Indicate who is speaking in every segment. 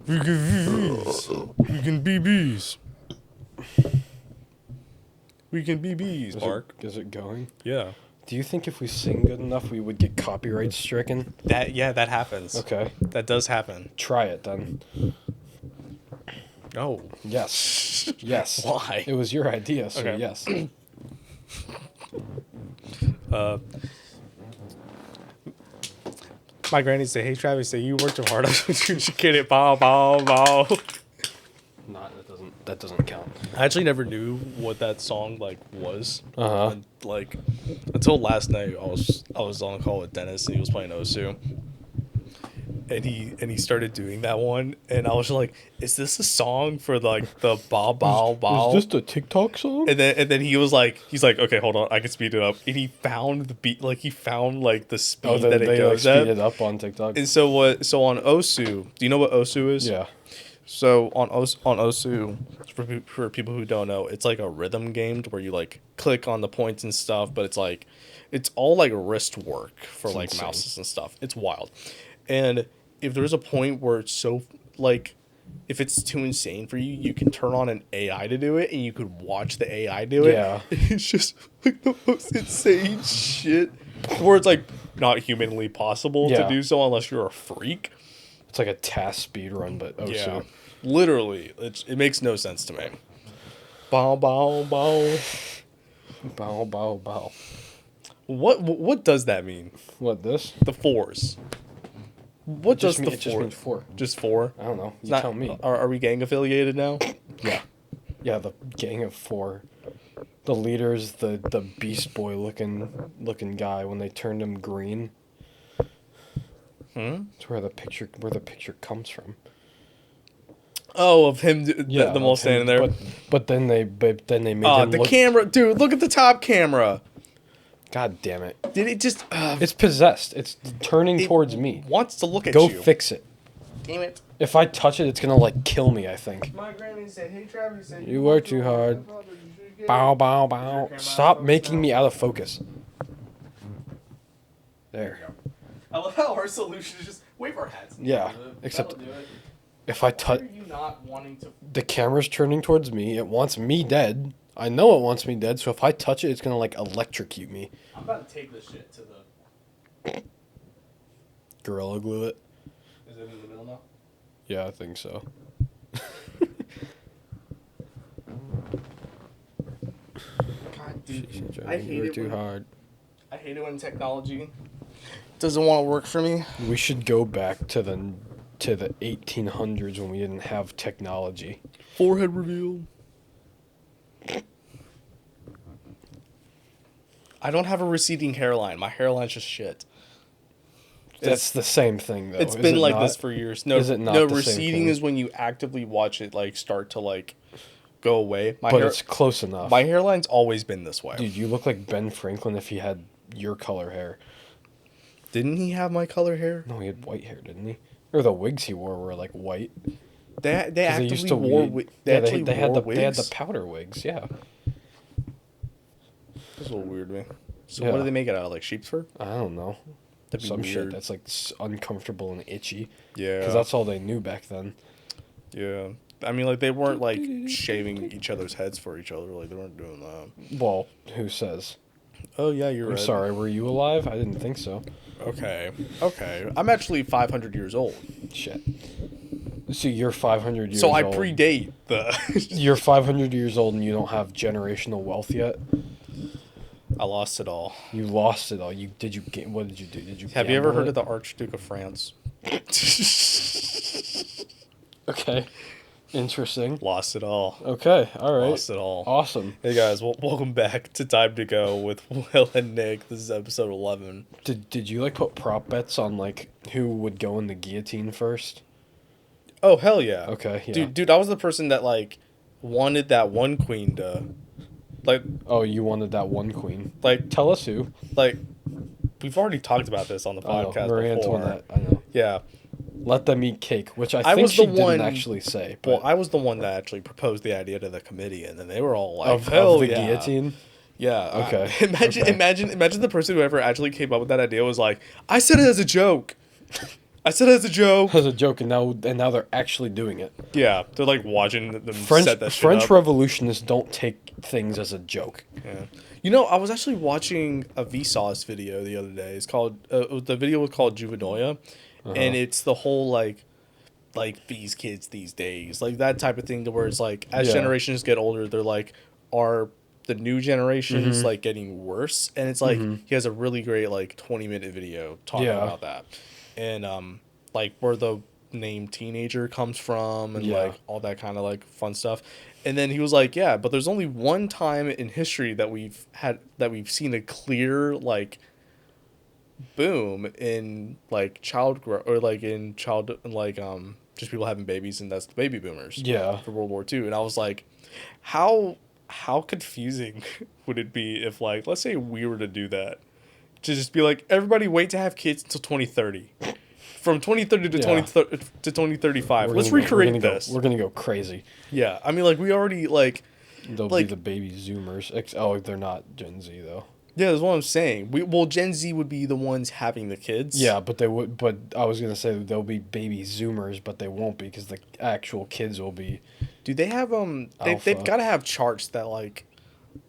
Speaker 1: We can bees. We can be bees. We can be bees, Mark.
Speaker 2: Is it going?
Speaker 1: Yeah.
Speaker 2: Do you think if we sing good enough, we would get copyright stricken?
Speaker 1: That happens.
Speaker 2: Okay.
Speaker 1: That does happen.
Speaker 2: Try it then.
Speaker 1: No.
Speaker 2: Yes. Yes.
Speaker 1: Why?
Speaker 2: It was your idea, so
Speaker 1: Okay.
Speaker 2: yes.
Speaker 1: My granny say, "Hey Travis, say you worked too hard. You should get it. Bow, bow, bow."
Speaker 2: That doesn't count.
Speaker 1: I actually never knew what that song like was.
Speaker 2: Uh-huh.
Speaker 1: And, like until last night, I was on a call with Dennis and he was playing Osu. And he started doing that one, and I was like, "Is this a song for like the bow bow bow?"
Speaker 2: Is this the TikTok song?
Speaker 1: And then he's like, "Okay, hold on, I can speed it up." And he found the beat, like he found like the speed that it goes
Speaker 2: like,
Speaker 1: at.
Speaker 2: speed it up on TikTok.
Speaker 1: And so on Osu, do you know what Osu is?
Speaker 2: Yeah.
Speaker 1: So on Osu, for people who don't know, it's like a rhythm game where you like click on the points and stuff, but it's all like wrist work for like
Speaker 2: insane.
Speaker 1: mouses and stuff. It's wild. And if there's a point where it's so like, if it's too insane for you, you can turn on an AI to do it, and you could watch the AI do it.
Speaker 2: Yeah.
Speaker 1: It's just like the most insane shit, where it's like not humanly possible to do so unless you're a freak.
Speaker 2: It's like a task speed run, but Osu.
Speaker 1: Yeah, literally, it makes no sense to me. Bow bow bow.
Speaker 2: Bow, bow, bow.
Speaker 1: What does that mean?
Speaker 2: What, this?
Speaker 1: The fours. What does the
Speaker 2: It just
Speaker 1: four?
Speaker 2: means four.
Speaker 1: Just four?
Speaker 2: I don't know. You
Speaker 1: Not-
Speaker 2: tell me.
Speaker 1: Are we gang affiliated now?
Speaker 2: Yeah. Yeah, the gang of four. The leader's the Beast Boy looking guy when they turned him green. It's where the picture comes from.
Speaker 1: Oh, of him, them all
Speaker 2: of
Speaker 1: standing
Speaker 2: him,
Speaker 1: there.
Speaker 2: But then they made him
Speaker 1: The
Speaker 2: look.
Speaker 1: camera, dude. Look at the top camera.
Speaker 2: God damn it!
Speaker 1: Did it just?
Speaker 2: It's possessed. It's turning towards me.
Speaker 1: Wants to look at
Speaker 2: Go
Speaker 1: you.
Speaker 2: fix it.
Speaker 1: Damn it.
Speaker 2: If I touch it, it's gonna like kill me. I think.
Speaker 1: My granny said, "Hey Travis, said
Speaker 2: You work too hard. Bow, bow, bow. Stop making me out of focus. There.
Speaker 1: I love how our solution is just wave our hats.
Speaker 2: Yeah, except
Speaker 1: That'll do it.
Speaker 2: if I
Speaker 1: Why
Speaker 2: touch,
Speaker 1: are you not wanting to?
Speaker 2: the camera's turning towards me. It wants me dead. I know it wants me dead. So if I touch it, it's gonna like electrocute me.
Speaker 1: I'm about to take this shit to the.
Speaker 2: Gorilla glue it.
Speaker 1: Is it in the middle now?
Speaker 2: Yeah, I think so.
Speaker 1: God, dude.
Speaker 2: Jeez,
Speaker 1: I hate
Speaker 2: you work
Speaker 1: it
Speaker 2: too
Speaker 1: when-
Speaker 2: hard.
Speaker 1: I hate it when technology doesn't want to work for me.
Speaker 2: We should go back to the 1800s when we didn't have technology.
Speaker 1: Forehead reveal. I don't have a receding hairline. My hairline's just shit.
Speaker 2: That's the same thing, though.
Speaker 1: It's
Speaker 2: is
Speaker 1: been
Speaker 2: it
Speaker 1: like
Speaker 2: not?
Speaker 1: this for years. No,
Speaker 2: Is it not
Speaker 1: no.
Speaker 2: the same
Speaker 1: Receding
Speaker 2: thing?
Speaker 1: is when you actively watch it like start to like go away.
Speaker 2: But it's close enough.
Speaker 1: My hairline's always been this way.
Speaker 2: Dude, you look like Ben Franklin if he had your color hair.
Speaker 1: Didn't he have my color hair?
Speaker 2: No, he had white hair, didn't he? Or the wigs he wore were like white.
Speaker 1: They
Speaker 2: 'Cause they
Speaker 1: actively
Speaker 2: used to
Speaker 1: wore.
Speaker 2: weed-
Speaker 1: They
Speaker 2: yeah,
Speaker 1: actually
Speaker 2: they had
Speaker 1: wore
Speaker 2: the they had the
Speaker 1: wigs?
Speaker 2: powder wigs. Yeah.
Speaker 1: That's a little weird to me. So
Speaker 2: Yeah.
Speaker 1: what do they make it out of? Like sheep's fur?
Speaker 2: I don't know.
Speaker 1: That'd be
Speaker 2: Some
Speaker 1: weird.
Speaker 2: shit that's like uncomfortable and itchy.
Speaker 1: Yeah.
Speaker 2: Because that's all they knew back then.
Speaker 1: Yeah. I mean, like, they weren't, like, shaving each other's heads for each other. Like, they weren't doing that.
Speaker 2: Well, who says?
Speaker 1: Oh, yeah, you're
Speaker 2: I'm
Speaker 1: right.
Speaker 2: sorry, were you alive? I didn't think so.
Speaker 1: Okay. I'm actually 500 years old.
Speaker 2: Shit. So you're 500 years
Speaker 1: So
Speaker 2: old.
Speaker 1: I predate the...
Speaker 2: You're 500 years old and you don't have generational wealth yet?
Speaker 1: I lost it all.
Speaker 2: You lost it all. What did you do? Did you
Speaker 1: Have you ever
Speaker 2: gamble
Speaker 1: heard
Speaker 2: it?
Speaker 1: of the Archduke of France?
Speaker 2: Okay. Interesting.
Speaker 1: Lost it all.
Speaker 2: Okay, all right.
Speaker 1: Lost it all.
Speaker 2: Awesome.
Speaker 1: Hey, guys. Welcome back to Time to Go with Will and Nick. This is episode 11.
Speaker 2: Did you like put prop bets on like who would go in the guillotine first?
Speaker 1: Oh, hell yeah.
Speaker 2: Okay, yeah.
Speaker 1: Dude, I was the person that, like, wanted that one queen to... Like,
Speaker 2: Oh, you wanted that one queen.
Speaker 1: like,
Speaker 2: Tell us who.
Speaker 1: like, we've already talked about this on the
Speaker 2: I know,
Speaker 1: podcast
Speaker 2: Marie
Speaker 1: before.
Speaker 2: Antoinette. I know.
Speaker 1: Yeah.
Speaker 2: Let them eat cake, which I
Speaker 1: I
Speaker 2: think
Speaker 1: was
Speaker 2: she
Speaker 1: the
Speaker 2: didn't
Speaker 1: one-
Speaker 2: actually say. But
Speaker 1: Well, I was the one that actually proposed the idea to the committee, and then they were all like,
Speaker 2: of
Speaker 1: "Hell
Speaker 2: the
Speaker 1: yeah.
Speaker 2: guillotine.
Speaker 1: Yeah.
Speaker 2: Okay.
Speaker 1: Imagine the person who ever actually came up with that idea was like, "I said it as a joke. I said it as a joke.
Speaker 2: as a joke, and now they're actually doing it.
Speaker 1: Yeah, they're like watching them
Speaker 2: French
Speaker 1: set that shit
Speaker 2: French
Speaker 1: up.
Speaker 2: revolutionists don't take things as a joke.
Speaker 1: Yeah. You know, I was actually watching a Vsauce video the other day. It's called the video was called Juvenoia, and it's the whole like these kids these days, like that type of thing, to where it's like as
Speaker 2: Yeah.
Speaker 1: generations get older, they're like, are the new generations like getting worse? And it's like he has a really great like 20-minute video talking
Speaker 2: Yeah.
Speaker 1: about that, and like where the name teenager comes from and
Speaker 2: Yeah.
Speaker 1: like all that kind of like fun stuff. And then he was like, yeah, but there's only one time in history that we've seen a clear like boom in like child growth, or like in child like just people having babies, and that's the baby boomers.
Speaker 2: Yeah.
Speaker 1: For World War II. And I was like, how confusing would it be if, like, let's say we were to do that, to just be like, everybody wait to have kids until 2030. From 2030 to
Speaker 2: Yeah.
Speaker 1: 2035.
Speaker 2: We're
Speaker 1: Let's
Speaker 2: gonna
Speaker 1: recreate
Speaker 2: go-
Speaker 1: this.
Speaker 2: We're gonna go crazy.
Speaker 1: Yeah, I mean, like, we already, like,
Speaker 2: They'll
Speaker 1: Like-
Speaker 2: be the baby Zoomers. Oh, they're not Gen Z though.
Speaker 1: yeah, that's what I'm saying. Well, Gen Z would be the ones having the kids.
Speaker 2: Yeah, but they would. But I was gonna say they'll be baby Zoomers, but they won't be because the actual kids will be.
Speaker 1: Do they have, they've
Speaker 2: Alpha.
Speaker 1: got to have charts that, like,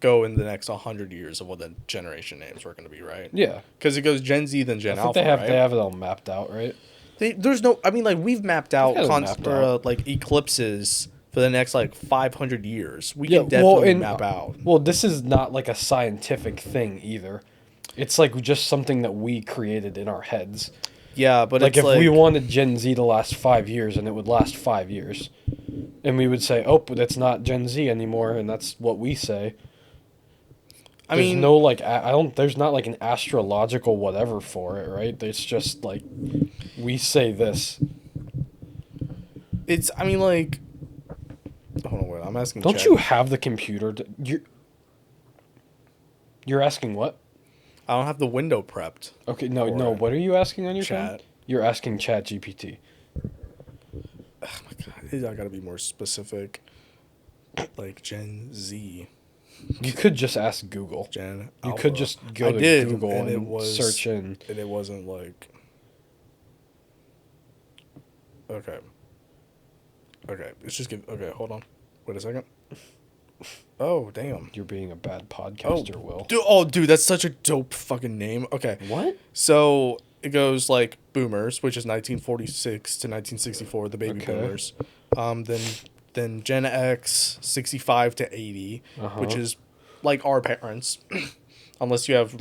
Speaker 1: go in the next 100 years of what the generation names are going to be, right?
Speaker 2: Yeah,
Speaker 1: Because it goes Gen Z, then Gen
Speaker 2: I think
Speaker 1: Alpha,
Speaker 2: they have
Speaker 1: right?
Speaker 2: they have it all mapped out, right?
Speaker 1: There's no, I mean, like, we've mapped out,
Speaker 2: They've got it mapped out.
Speaker 1: like, eclipses for the next, like, 500 years. We
Speaker 2: Yeah,
Speaker 1: can definitely
Speaker 2: and-
Speaker 1: map out.
Speaker 2: Well, this is not like a scientific thing either. It's like just something that we created in our heads.
Speaker 1: Yeah, but
Speaker 2: Like
Speaker 1: it's
Speaker 2: if we wanted Gen Z to last 5 years, and it would last 5 years, and we would say, "Oh, but that's not Gen Z anymore," and that's what we say.
Speaker 1: I
Speaker 2: There's
Speaker 1: mean,
Speaker 2: no like I don't. There's not like an astrological whatever for it, right? It's just like we say this.
Speaker 1: it's, I mean, like, hold on, wait, I'm asking
Speaker 2: Don't
Speaker 1: Chad.
Speaker 2: you have the computer? You're asking what?
Speaker 1: I don't have the window prepped.
Speaker 2: Okay, no.
Speaker 1: Or
Speaker 2: What are you asking on your phone?
Speaker 1: Chat.
Speaker 2: You're asking Chat GPT.
Speaker 1: Oh my God, I gotta be more specific. Like, Gen Z.
Speaker 2: You could just ask Google.
Speaker 1: Gen
Speaker 2: You
Speaker 1: Alpha.
Speaker 2: could just go
Speaker 1: I
Speaker 2: to
Speaker 1: did,
Speaker 2: Google and
Speaker 1: it was,
Speaker 2: search in.
Speaker 1: And it wasn't like... Okay. Okay, let's just give... Okay, hold on. Wait a second. Oh, damn.
Speaker 2: You're being a bad podcaster, Will.
Speaker 1: Dude, that's such a dope fucking name. Okay.
Speaker 2: What?
Speaker 1: So it goes like boomers, which is 1946 to 1964, the baby
Speaker 2: Okay.
Speaker 1: boomers. Then Gen X, 65 to 80, which
Speaker 2: Uh-huh.
Speaker 1: is like our parents, unless you have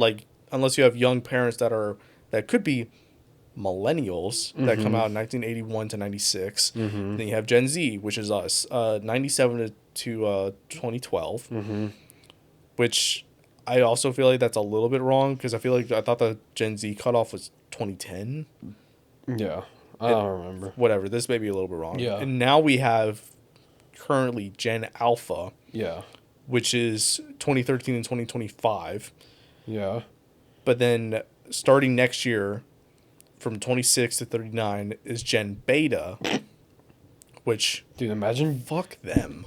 Speaker 1: young parents that could be millennials that come out in 1981 to 96. Then you have Gen Z, which is us, 97 to 2012, which I also feel like that's a little bit wrong, because I thought the Gen Z cutoff was 2010.
Speaker 2: Yeah, I don't remember.
Speaker 1: Whatever, this may be a little bit wrong.
Speaker 2: Yeah.
Speaker 1: And now we have currently Gen Alpha,
Speaker 2: Yeah,
Speaker 1: which is 2013 and 2025.
Speaker 2: yeah.
Speaker 1: But then starting next year, from 26 to 39, is Gen Beta, which,
Speaker 2: Dude, imagine
Speaker 1: fuck them.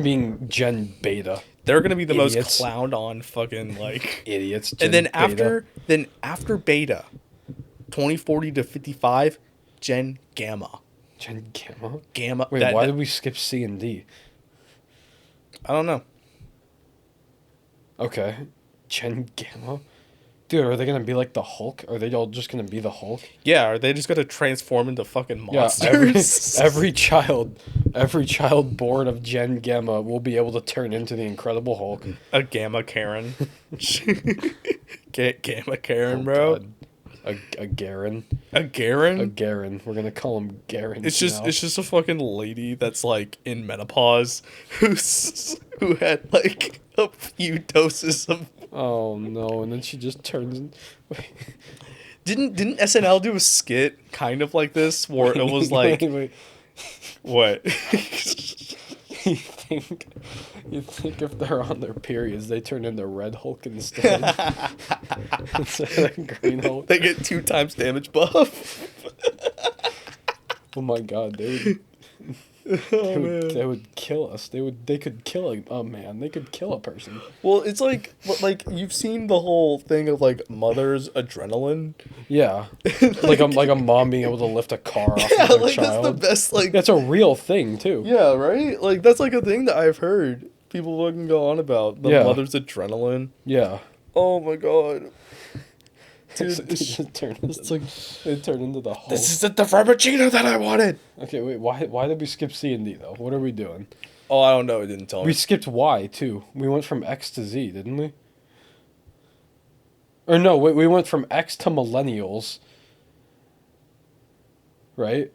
Speaker 2: being Gen Beta.
Speaker 1: They're gonna be the
Speaker 2: Idiots.
Speaker 1: most clowned on fucking like.
Speaker 2: Idiots.
Speaker 1: And then
Speaker 2: Beta.
Speaker 1: after Beta, 2040 to 55, Gen Gamma.
Speaker 2: Gen Gamma.
Speaker 1: Gamma.
Speaker 2: Wait, why did we skip C and D?
Speaker 1: I don't know.
Speaker 2: Okay, Gen Gamma. Dude, are they gonna be like the Hulk? Are they all just gonna be the Hulk?
Speaker 1: Yeah, are they just gonna transform into fucking
Speaker 2: Yeah,
Speaker 1: monsters?
Speaker 2: every child born of Gen Gamma will be able to turn into the Incredible Hulk.
Speaker 1: A Gamma Karen. Gamma Karen,
Speaker 2: Oh,
Speaker 1: bro.
Speaker 2: God. A Garen.
Speaker 1: A Garen.
Speaker 2: A Garen. We're gonna call him Garen.
Speaker 1: It's just a fucking lady that's like in menopause who had like a few doses of.
Speaker 2: Oh no! And then she just turns.
Speaker 1: Didn't SNL do a skit kind of like this where it was like
Speaker 2: wait.
Speaker 1: what?
Speaker 2: You think if they're on their periods, they turn into Red Hulk instead of Green Hulk?
Speaker 1: They get 2 times damage buff.
Speaker 2: Oh my God, they would.
Speaker 1: Oh man.
Speaker 2: They would kill us. They could kill a man. They could kill a person.
Speaker 1: Well, it's like you've seen the whole thing of like mother's adrenaline.
Speaker 2: Yeah, like a mom being able to lift a car off
Speaker 1: Yeah,
Speaker 2: of their
Speaker 1: like
Speaker 2: child.
Speaker 1: that's the best. Like
Speaker 2: That's a real thing too.
Speaker 1: yeah, right. Like that's like a thing that I've heard people fucking go on about the
Speaker 2: Yeah.
Speaker 1: mother's adrenaline.
Speaker 2: Yeah.
Speaker 1: Oh my god, dude,
Speaker 2: It's like they turn into the whole.
Speaker 1: this isn't the frappuccino that I wanted.
Speaker 2: Okay, wait. Why did we skip C and D though? What are we doing?
Speaker 1: Oh, I don't know. It didn't tell
Speaker 2: We
Speaker 1: me.
Speaker 2: skipped Y too. We went from X to Z, didn't we? Or no, wait. We went from X to millennials. Right.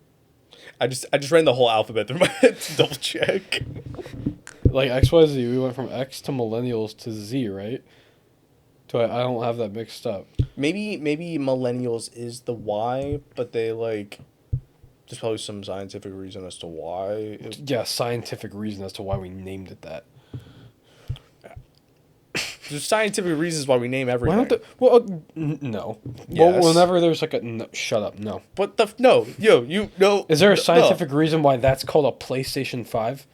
Speaker 1: I just ran the whole alphabet through my head to double check.
Speaker 2: Like X Y Z. We went from X to millennials to Z, right? So I don't have that mixed up.
Speaker 1: Maybe millennials is the Y, but they like. There's probably some scientific reason as to why.
Speaker 2: Yeah, scientific reason as to why we named it that.
Speaker 1: There's scientific reasons why we name everything.
Speaker 2: Why don't the, well, no.
Speaker 1: Yes.
Speaker 2: Well, whenever there's like a no, shut up, no.
Speaker 1: But no, you no.
Speaker 2: Is there a
Speaker 1: no,
Speaker 2: scientific reason why that's called a PlayStation 5?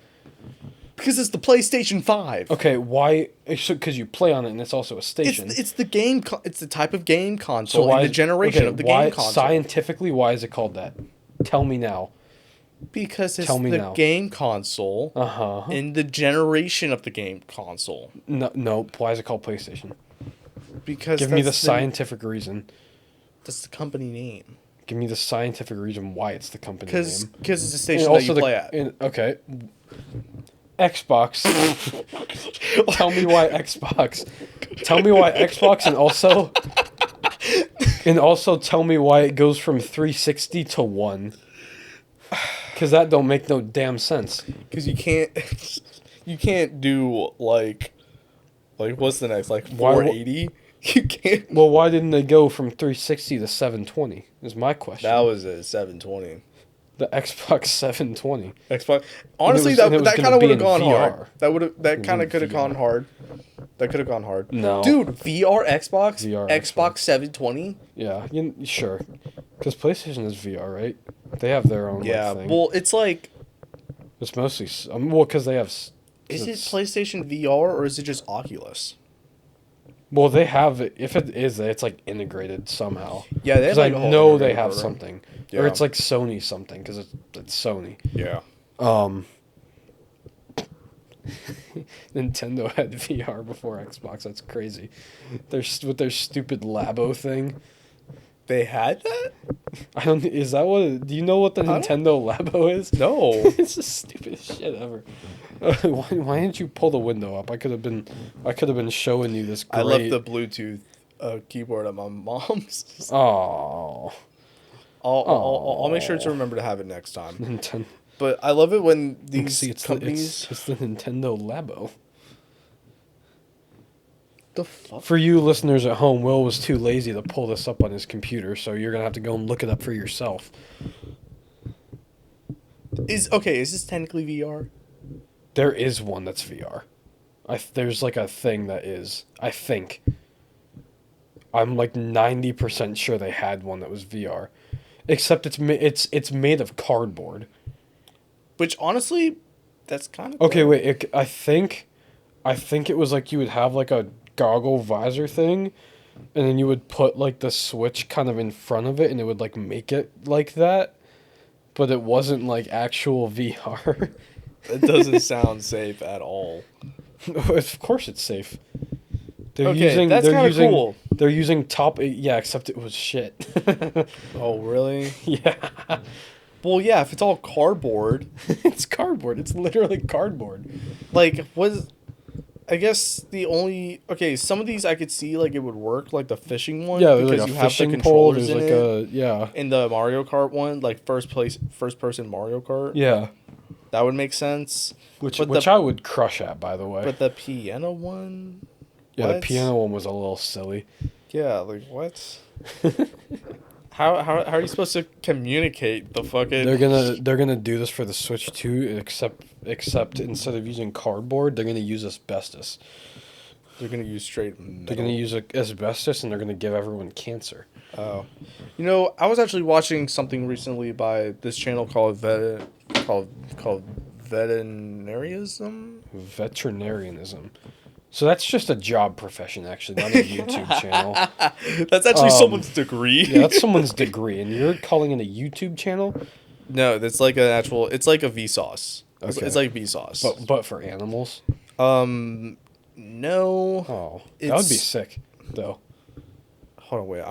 Speaker 1: Because it's the PlayStation 5.
Speaker 2: Okay, why? Because you play on it and it's also a station.
Speaker 1: It's the game. It's the type of game console
Speaker 2: so why
Speaker 1: and the generation
Speaker 2: okay,
Speaker 1: of the
Speaker 2: why,
Speaker 1: game console.
Speaker 2: Scientifically, why is it called that? Tell me now.
Speaker 1: Because it's
Speaker 2: Tell me
Speaker 1: the
Speaker 2: now.
Speaker 1: game console
Speaker 2: Uh-huh.
Speaker 1: in the generation of the game console.
Speaker 2: No. Why is it called PlayStation?
Speaker 1: Because
Speaker 2: Give me the
Speaker 1: that's
Speaker 2: scientific reason.
Speaker 1: That's the company name.
Speaker 2: Give me the scientific reason why it's the company name.
Speaker 1: Because it's the station
Speaker 2: And
Speaker 1: that you play at.
Speaker 2: Okay. Xbox. Tell me why Xbox. Tell me why Xbox, and also tell me why it goes from 360 to 1. Because that don't make no damn sense.
Speaker 1: Because you can't do like what's the next, like
Speaker 2: Why-
Speaker 1: 480? You can't.
Speaker 2: Well, why didn't they go from 360 to 720? Is my question.
Speaker 1: That was a 720.
Speaker 2: The Xbox 720.
Speaker 1: Xbox. Honestly,
Speaker 2: and it was
Speaker 1: that
Speaker 2: gonna
Speaker 1: kind of
Speaker 2: be
Speaker 1: would have
Speaker 2: in
Speaker 1: gone
Speaker 2: VR.
Speaker 1: hard. That kind of
Speaker 2: in
Speaker 1: could have
Speaker 2: VR.
Speaker 1: gone hard. That could have gone hard.
Speaker 2: No.
Speaker 1: Dude, VR Xbox,
Speaker 2: VR
Speaker 1: Xbox 720.
Speaker 2: Yeah, sure. Because PlayStation is VR, right? They have their own
Speaker 1: Yeah.
Speaker 2: thing.
Speaker 1: Well, it's like,
Speaker 2: It's mostly well because they have. 'Cause
Speaker 1: is it
Speaker 2: it's-
Speaker 1: PlayStation VR or is it just Oculus?
Speaker 2: Well, they have. If it is, it's like integrated somehow.
Speaker 1: Yeah, they have
Speaker 2: Because
Speaker 1: like
Speaker 2: I
Speaker 1: a whole
Speaker 2: know they
Speaker 1: integrated
Speaker 2: have
Speaker 1: program.
Speaker 2: something,
Speaker 1: Yeah.
Speaker 2: or it's like Sony something because it's Sony.
Speaker 1: Yeah.
Speaker 2: Nintendo had VR before Xbox. That's crazy. With their stupid Labo thing.
Speaker 1: They had that?
Speaker 2: I don't. Is that what? Do you know what the
Speaker 1: I don't-
Speaker 2: Nintendo Labo is?
Speaker 1: No.
Speaker 2: It's the stupidest shit ever. Why didn't you pull the window up? I could have been showing you this great.
Speaker 1: I left the Bluetooth keyboard at my mom's.
Speaker 2: Oh,
Speaker 1: I'll make sure to remember to have it next time.
Speaker 2: Nintendo.
Speaker 1: But I love it when
Speaker 2: You can
Speaker 1: these
Speaker 2: see it's
Speaker 1: companies.
Speaker 2: it's the Nintendo Labo.
Speaker 1: The fuck?
Speaker 2: For you listeners at home, Will was too lazy to pull this up on his computer, so you're gonna have to go and look it up for yourself.
Speaker 1: Is this technically VR?
Speaker 2: There is one that's VR. There's like a thing that is. I think. I'm like 90% sure they had one that was VR, except it's made of cardboard.
Speaker 1: Which honestly, that's kind of
Speaker 2: Okay, wait. I think it was like you would have like a goggle visor thing, and then you would put like the switch kind of in front of it, and it would like make it like that. But it wasn't like actual VR.
Speaker 1: It doesn't sound safe at all.
Speaker 2: Of course, it's safe.
Speaker 1: Okay, that's kinda cool.
Speaker 2: They're using top. Yeah, except it was shit.
Speaker 1: Oh really?
Speaker 2: Yeah,
Speaker 1: Well, yeah. If it's all cardboard,
Speaker 2: it's cardboard. It's literally cardboard.
Speaker 1: like I guess some of these I could see like it would work, like the fishing one.
Speaker 2: Yeah, there's
Speaker 1: because
Speaker 2: like a
Speaker 1: you have the
Speaker 2: fishing pole.
Speaker 1: controllers
Speaker 2: There's
Speaker 1: in
Speaker 2: like
Speaker 1: it.
Speaker 2: yeah,
Speaker 1: In the Mario Kart one, like first person Mario Kart.
Speaker 2: yeah.
Speaker 1: That would make sense.
Speaker 2: Which
Speaker 1: But
Speaker 2: I would crush at, by the way.
Speaker 1: But the piano one.
Speaker 2: Yeah, the
Speaker 1: what?
Speaker 2: piano one was a little silly.
Speaker 1: Yeah, like what? How are you supposed to communicate the fucking?
Speaker 2: They're gonna do this for the Switch too, except instead of using cardboard, they're gonna use asbestos.
Speaker 1: They're gonna use straight metal.
Speaker 2: They're gonna use asbestos, and they're gonna give everyone cancer.
Speaker 1: Oh, I was actually watching something recently by this channel called called veterinarianism.
Speaker 2: Veterinarianism. So that's just a job profession, actually, not a YouTube channel.
Speaker 1: That's actually someone's degree.
Speaker 2: Yeah, that's someone's degree, and you're calling it a YouTube channel?
Speaker 1: No, that's like an actual. It's like a Vsauce.
Speaker 2: Okay.
Speaker 1: It's like Vsauce.
Speaker 2: But for animals?
Speaker 1: No.
Speaker 2: Oh, that would be sick, though.
Speaker 1: Hold on, wait.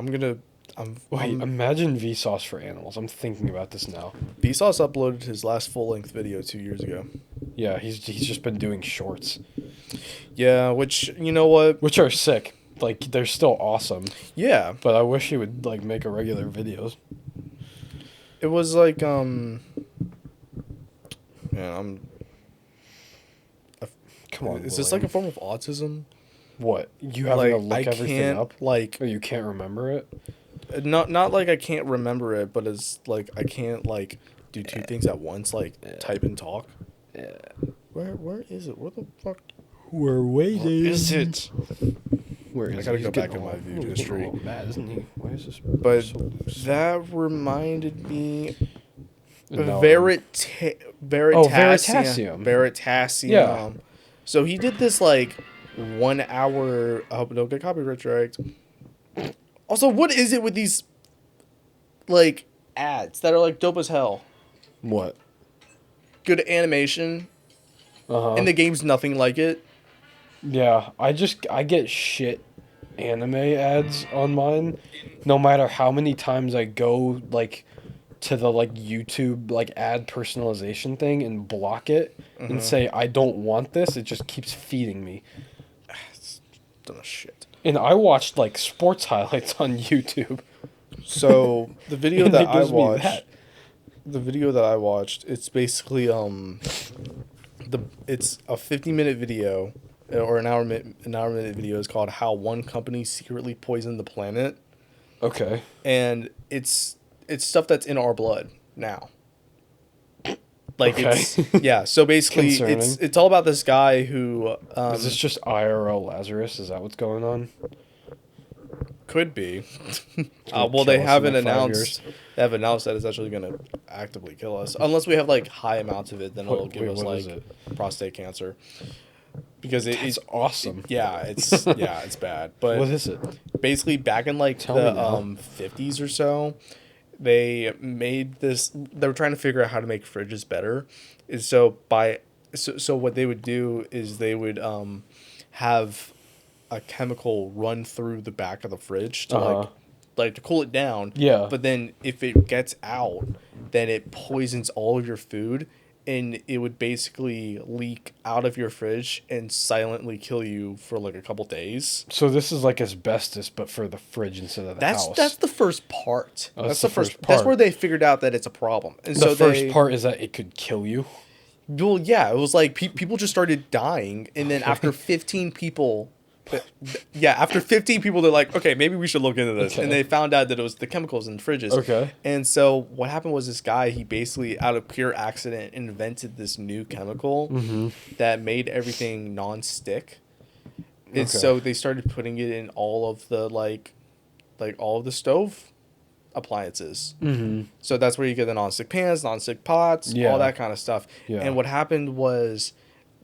Speaker 2: Wait, imagine Vsauce for animals. I'm thinking about this now.
Speaker 1: Vsauce uploaded his last full length video 2 years ago.
Speaker 2: Yeah, he's just been doing shorts,
Speaker 1: Yeah, which you know what?
Speaker 2: which are sick. Like they're still awesome,
Speaker 1: Yeah,
Speaker 2: but I wish he would like make a regular videos.
Speaker 1: it was like Yeah,
Speaker 2: Come on,
Speaker 1: Is this like a form of autism?
Speaker 2: what? You having to
Speaker 1: Like
Speaker 2: look
Speaker 1: I
Speaker 2: everything
Speaker 1: can't
Speaker 2: up,
Speaker 1: like
Speaker 2: or you can't remember it?
Speaker 1: not like I can't remember it, but it's like I can't like do two things at once, like type and talk.
Speaker 2: Yeah.
Speaker 1: Where is it? Where the fuck
Speaker 2: We're waiting.
Speaker 1: is it?
Speaker 2: Where is
Speaker 1: I gotta
Speaker 2: he?
Speaker 1: go
Speaker 2: He's
Speaker 1: back
Speaker 2: getting
Speaker 1: in my
Speaker 2: all-
Speaker 1: view
Speaker 2: he's getting
Speaker 1: history.
Speaker 2: all mad, isn't he? Why is this?
Speaker 1: But
Speaker 2: so loose?
Speaker 1: that reminded me
Speaker 2: No,
Speaker 1: Veritasium.
Speaker 2: Veritasium.
Speaker 1: Veritasium.
Speaker 2: Yeah.
Speaker 1: So he did this like 1 hour. I hope I don't get copyright striked. Also, what is it with these like ads that are like dope as hell?
Speaker 2: What?
Speaker 1: Good animation, and the game's nothing like it.
Speaker 2: Yeah, I get shit anime ads on mine, no matter how many times I go like to the like YouTube like ad personalization thing and block it and say I don't want this. It just keeps feeding me.
Speaker 1: Don't know shit.
Speaker 2: And I watched like sports highlights on YouTube.
Speaker 1: So the video
Speaker 2: And
Speaker 1: that
Speaker 2: it
Speaker 1: I
Speaker 2: gives me
Speaker 1: watched,
Speaker 2: that.
Speaker 1: it's basically it's a 50-minute video or an hour minute video. Is called "How One Company Secretly Poisoned the Planet,"
Speaker 2: Okay.
Speaker 1: and it's stuff that's in our blood now. Like
Speaker 2: Okay.
Speaker 1: yeah. So basically,
Speaker 2: Concerning.
Speaker 1: it's all about this guy who
Speaker 2: Is this just IRL Lazarus? Is that what's going on?
Speaker 1: could be.
Speaker 2: gonna
Speaker 1: Well, they
Speaker 2: kill us in
Speaker 1: haven't
Speaker 2: like 5
Speaker 1: announced. They have announced that it's actually going to actively kill us, unless we have like high amounts of it. Then it'll give us
Speaker 2: what is
Speaker 1: like
Speaker 2: it?
Speaker 1: prostate cancer. Because
Speaker 2: It's awesome.
Speaker 1: yeah, it's bad. But
Speaker 2: What is it?
Speaker 1: basically, back in like
Speaker 2: Tell me now.
Speaker 1: the 50s or so, they made this. They were trying to figure out how to make fridges better. And so what they would do is they would have a chemical run through the back of the fridge to like to cool it down.
Speaker 2: Yeah.
Speaker 1: But then if it gets out, then it poisons all of your food, and it would basically leak out of your fridge and silently kill you for like a couple days.
Speaker 2: So this is like asbestos, but for the fridge instead of the house.
Speaker 1: That's the first part.
Speaker 2: Oh,
Speaker 1: That's the first
Speaker 2: part.
Speaker 1: That's where they figured out that it's a problem. And
Speaker 2: The
Speaker 1: so
Speaker 2: first part is that it could kill you.
Speaker 1: Well, yeah, it was like people just started dying, and then after 15 people. After 15 people, they're like, okay, maybe we should look into this.
Speaker 2: Okay.
Speaker 1: And they found out that it was the chemicals in fridges.
Speaker 2: Okay.
Speaker 1: And so what happened was this guy, he basically, out of pure accident, invented this new chemical that made everything non-stick. And
Speaker 2: Okay.
Speaker 1: so they started putting it in all of the, like all of the stove appliances.
Speaker 2: Mm-hmm.
Speaker 1: So that's where you get the non-stick pans, non-stick pots,
Speaker 2: Yeah.
Speaker 1: all that kind of stuff.
Speaker 2: Yeah.
Speaker 1: And what happened was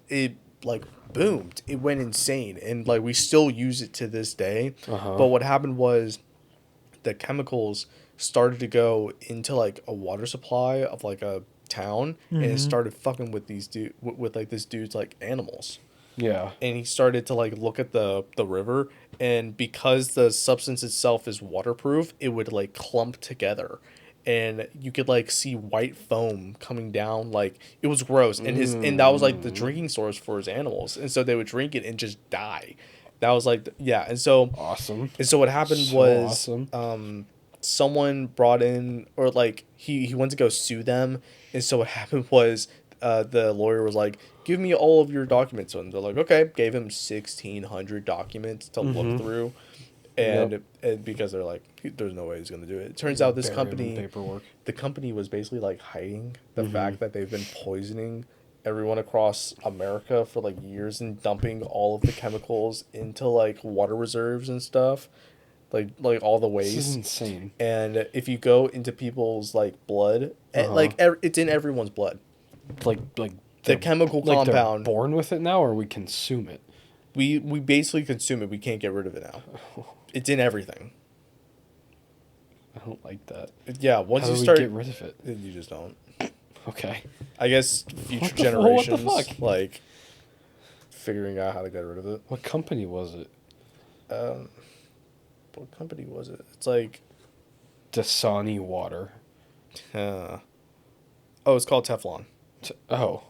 Speaker 1: it, like, boomed. It went insane, and like we still use it to this day. But what happened was the chemicals started to go into like a water supply of like a town, and it started fucking with these with like this dude's like animals.
Speaker 2: Yeah.
Speaker 1: And he started to like look at the river, and because the substance itself is waterproof, it would like clump together. And you could like see white foam coming down, like it was gross. And that was like the drinking source for his animals, and so they would drink it and just die. That was like and so
Speaker 2: Awesome.
Speaker 1: and so what happened
Speaker 2: So
Speaker 1: was
Speaker 2: awesome.
Speaker 1: someone brought in, or like he went to go sue them, and so what happened was the lawyer was like, give me all of your documents, and they're like, okay, gave him 1,600 documents to look through. And because they're like, there's no way he's going to do it. It turns out this
Speaker 2: Bury him in
Speaker 1: company,
Speaker 2: paperwork.
Speaker 1: the company was basically like hiding the fact that they've been poisoning everyone across America for like years and dumping all of the chemicals into like water reserves and stuff, like all the waste.
Speaker 2: This is insane.
Speaker 1: And if you go into people's like blood, it's in everyone's blood.
Speaker 2: Like
Speaker 1: The
Speaker 2: they're,
Speaker 1: chemical
Speaker 2: like they're
Speaker 1: compound,
Speaker 2: born with it now, or we consume it.
Speaker 1: we basically consume it. We can't get rid of it now. It's in everything.
Speaker 2: I don't like that.
Speaker 1: Yeah, once
Speaker 2: How
Speaker 1: you
Speaker 2: do we
Speaker 1: start,
Speaker 2: get rid of it?
Speaker 1: you just don't.
Speaker 2: Okay.
Speaker 1: I guess future
Speaker 2: What the
Speaker 1: generations,
Speaker 2: fuck?
Speaker 1: like, figuring out how to get rid of it.
Speaker 2: What company was it?
Speaker 1: Um, what company was it? It's like,
Speaker 2: Dasani Water.
Speaker 1: oh, it's called Teflon.
Speaker 2: Oh,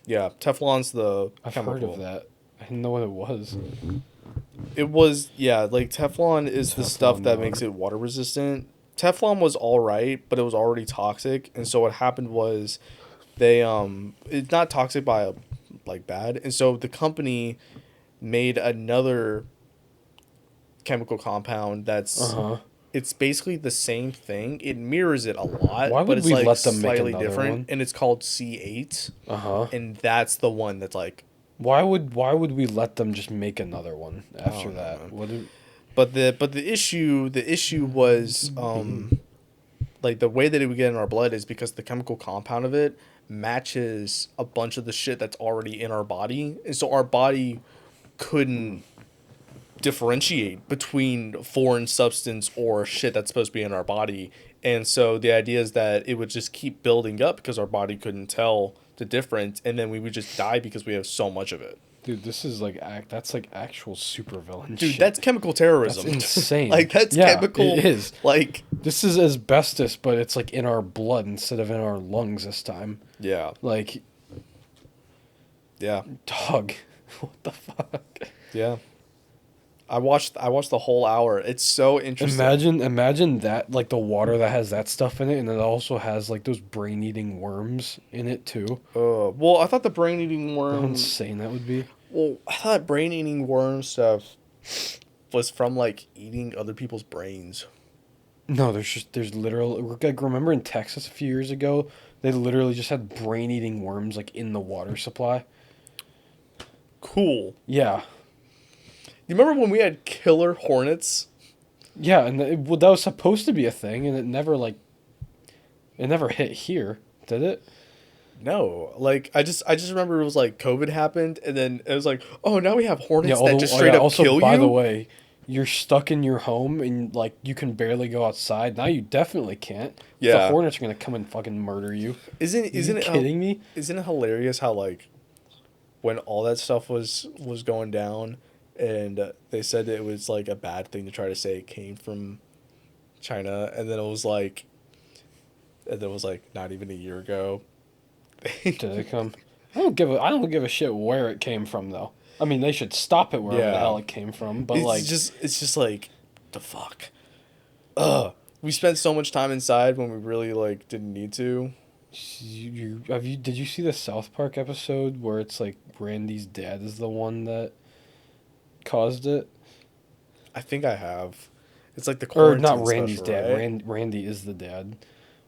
Speaker 1: Yeah, Teflon's the
Speaker 2: I've
Speaker 1: chemical.
Speaker 2: heard of that. I didn't know what it was.
Speaker 1: It was, yeah, like Teflon is the stuff
Speaker 2: Teflon
Speaker 1: that
Speaker 2: water.
Speaker 1: makes it water resistant. Teflon was all right, but it was already toxic, and so what happened was they it's not toxic by like bad, and so the company made another chemical compound that's
Speaker 2: Uh huh.
Speaker 1: it's basically the same thing. It mirrors it a lot,
Speaker 2: Why
Speaker 1: but
Speaker 2: would
Speaker 1: it's
Speaker 2: we
Speaker 1: like
Speaker 2: let them make
Speaker 1: slightly
Speaker 2: another
Speaker 1: different,
Speaker 2: one?
Speaker 1: and it's called C8,
Speaker 2: Uh huh.
Speaker 1: and that's the one that's like
Speaker 2: Why would we let them just make another one after
Speaker 1: don't know,
Speaker 2: that?
Speaker 1: man.
Speaker 2: What?
Speaker 1: But the issue was like the way that it would get in our blood is because the chemical compound of it matches a bunch of the shit that's already in our body, and so our body couldn't differentiate between foreign substance or shit that's supposed to be in our body. And so the idea is that it would just keep building up because our body couldn't tell the difference, and then we would just die because we have so much of it.
Speaker 2: Dude, this is like that's like actual supervillain
Speaker 1: Dude,
Speaker 2: shit.
Speaker 1: that's chemical terrorism.
Speaker 2: That's insane.
Speaker 1: Like that's
Speaker 2: Yeah,
Speaker 1: chemical.
Speaker 2: it is.
Speaker 1: Like
Speaker 2: This is asbestos, but it's like in our blood instead of in our lungs this time.
Speaker 1: yeah,
Speaker 2: Like,
Speaker 1: yeah,
Speaker 2: dog, what the fuck?
Speaker 1: yeah. I watched the whole hour. It's so interesting.
Speaker 2: Imagine that, like the water that has that stuff in it, and it also has like those brain-eating worms in it too.
Speaker 1: Well, I thought the brain eating
Speaker 2: How
Speaker 1: worm.
Speaker 2: insane that would be.
Speaker 1: Well, I thought brain eating worm stuff was from like eating other people's brains.
Speaker 2: No, there's literal like remember in Texas a few years ago, they literally just had brain-eating worms like in the water supply.
Speaker 1: Cool.
Speaker 2: Yeah.
Speaker 1: You remember when we had killer hornets?
Speaker 2: Yeah, and well, that was supposed to be a thing, and it never hit here, did it?
Speaker 1: No, like I just remember it was like COVID happened, and then it was like, oh, now we have hornets
Speaker 2: Yeah.
Speaker 1: that just straight up
Speaker 2: Also,
Speaker 1: kill
Speaker 2: by
Speaker 1: you.
Speaker 2: the way, you're stuck in your home and like you can barely go outside. Now you definitely can't.
Speaker 1: Yeah.
Speaker 2: The hornets are gonna come and fucking murder you.
Speaker 1: Isn't
Speaker 2: you
Speaker 1: it
Speaker 2: kidding me?
Speaker 1: Isn't it hilarious how like when all that stuff was going down, and they said it was like a bad thing to try to say it came from China, and then it was like not even a year ago.
Speaker 2: Did it come? I don't give a shit where it came from though. I mean, they should stop it wherever the
Speaker 1: Yeah.
Speaker 2: hell it came from. But
Speaker 1: It's just like the fuck. Ugh. We spent so much time inside when we really like didn't need to.
Speaker 2: did you see the South Park episode where it's like Randy's dad is the one that caused it?
Speaker 1: I think I have. It's like the
Speaker 2: Or not
Speaker 1: quarantine
Speaker 2: Randy's
Speaker 1: special,
Speaker 2: dad.
Speaker 1: right?
Speaker 2: Randy is the dad.